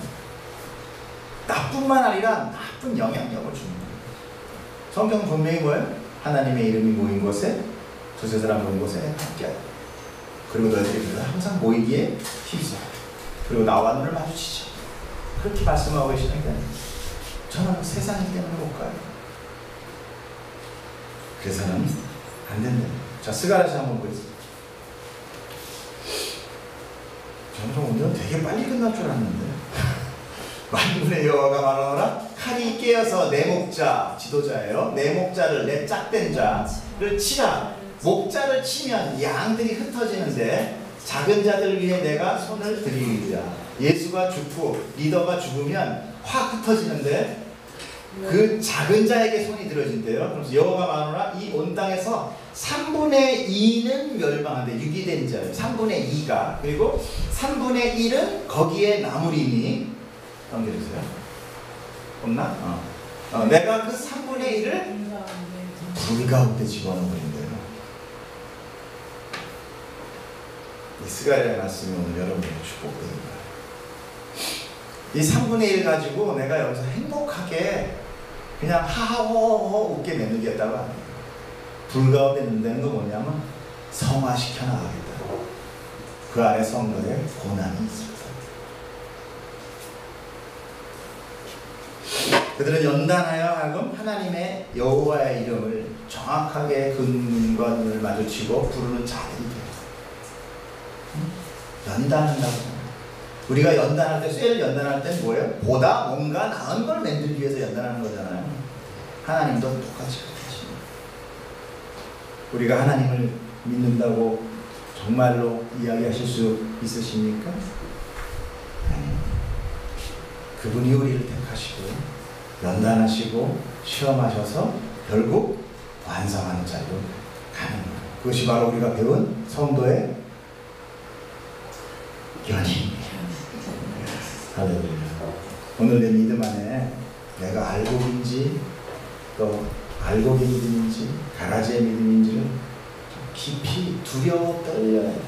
나뿐만 아니라 나쁜 영향력을 줍니다. 성경 분명히 뭐예요? 하나님의 이름이 모인 곳에, 두세 사람 모인 곳에 함께하다. 그리고 너희들이 항상 모이기에 힘써. 그리고 나와 눈을 마주치자. 그렇게 말씀하고 계시니까 저는 세상이기 때문에 못 가요. 그래서는 안 된다. 자, 스가랴서 한번 보겠습니다. 저는 오늘은 되게 빨리 끝날 줄 알았는데 만군의 여호와가 말하노라 칼이 깨어서 내 목자, 지도자예요. 내 목자를, 내 짝된 자를 치라. 목자를 치면 양들이 흩어지는데 작은 자들 위해 내가 손을 들이리라. 예수가 죽고 리더가 죽으면 확 흩어지는데 그 작은 자에게 손이 들어진대요. 그래서 여호와가 말하노라 이 온 땅에서 3분의 2는 멸망한대. 유기된 자예요. 3분의 2가. 그리고 3분의 1은 거기에 남으리니. 넘겨주세요. 없나? 내가 그 3분의 1을 불 가운데 집어넣어버린대요. 이 스가랴의 말씀이 오늘 여러분에게 축복되는 거예요. 이 3분의 1 가지고 내가 여기서 행복하게 그냥 하하호호 웃게 내누겠다고 합니다. 불 가운데 넣는다는 건 뭐냐면 성화시켜 나가겠다. 그 안에 성도의 고난이 있습니다. 그들은 연단하여 하여금 하나님의 여호와의 이름을 정확하게 그 눈과 눈을 마주치고 부르는 자들이 돼요. 연단한다고. 우리가 연단할 때, 쇠를 연단할 때는 뭐예요? 보다 뭔가 나은 걸 만들기 위해서 연단하는 거잖아요. 하나님도 똑같이 그렇습니다. 우리가 하나님을 믿는다고 정말로 이야기하실 수 있으십니까? 아니요. 그분이 우리를 택하시고 연단하시고 시험하셔서 결국 완성하는 자리로 가는 거예요. 그것이 바로 우리가 배운 성도의 연인. 할렐루야. 오늘 내 믿음 안에 내가 알고인지 또 알고의 믿음인지 가라지의 믿음인지를 깊이 두려워 떨려야 해요.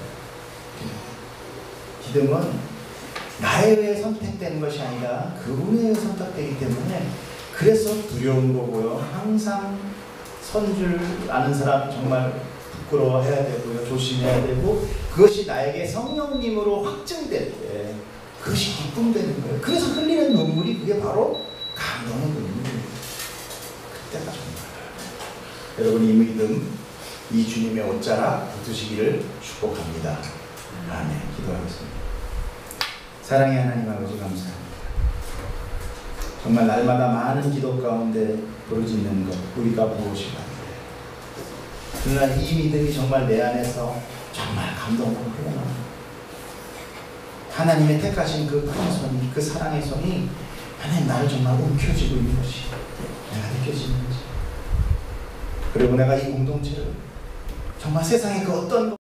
믿음은 나에 의해 선택되는 것이 아니라 그분에 의해 선택되기 때문에 그래서 두려운 거고요. 항상 선줄 아는 사람 정말 부끄러워해야 되고요. 조심해야 되고 그것이 나에게 성령님으로 확증될 때 그것이 기쁨 되는 거예요. 그래서 흘리는 눈물이 그게 바로 감동의 눈물이에요. 그때가 정말 여러분 이 믿음 이 주님의 옷자락 붙으시기를 축복합니다. 아멘. 기도하겠습니다. 사랑의 하나님 아버지 감사합니다. 정말 날마다 많은 기도 가운데 부르짖는 것 우리가 무엇이 바랍니다. 그러나 이 믿음이 정말 내 안에서 정말 감동으로 흘러나옵니다. 하나님의 택하신 그 큰 손이 그 사랑의 손이 하나님 나를 정말 움켜쥐고 있는 것이 내가 느껴지는지 그리고 내가 이 공동체를 정말 세상의 그 어떤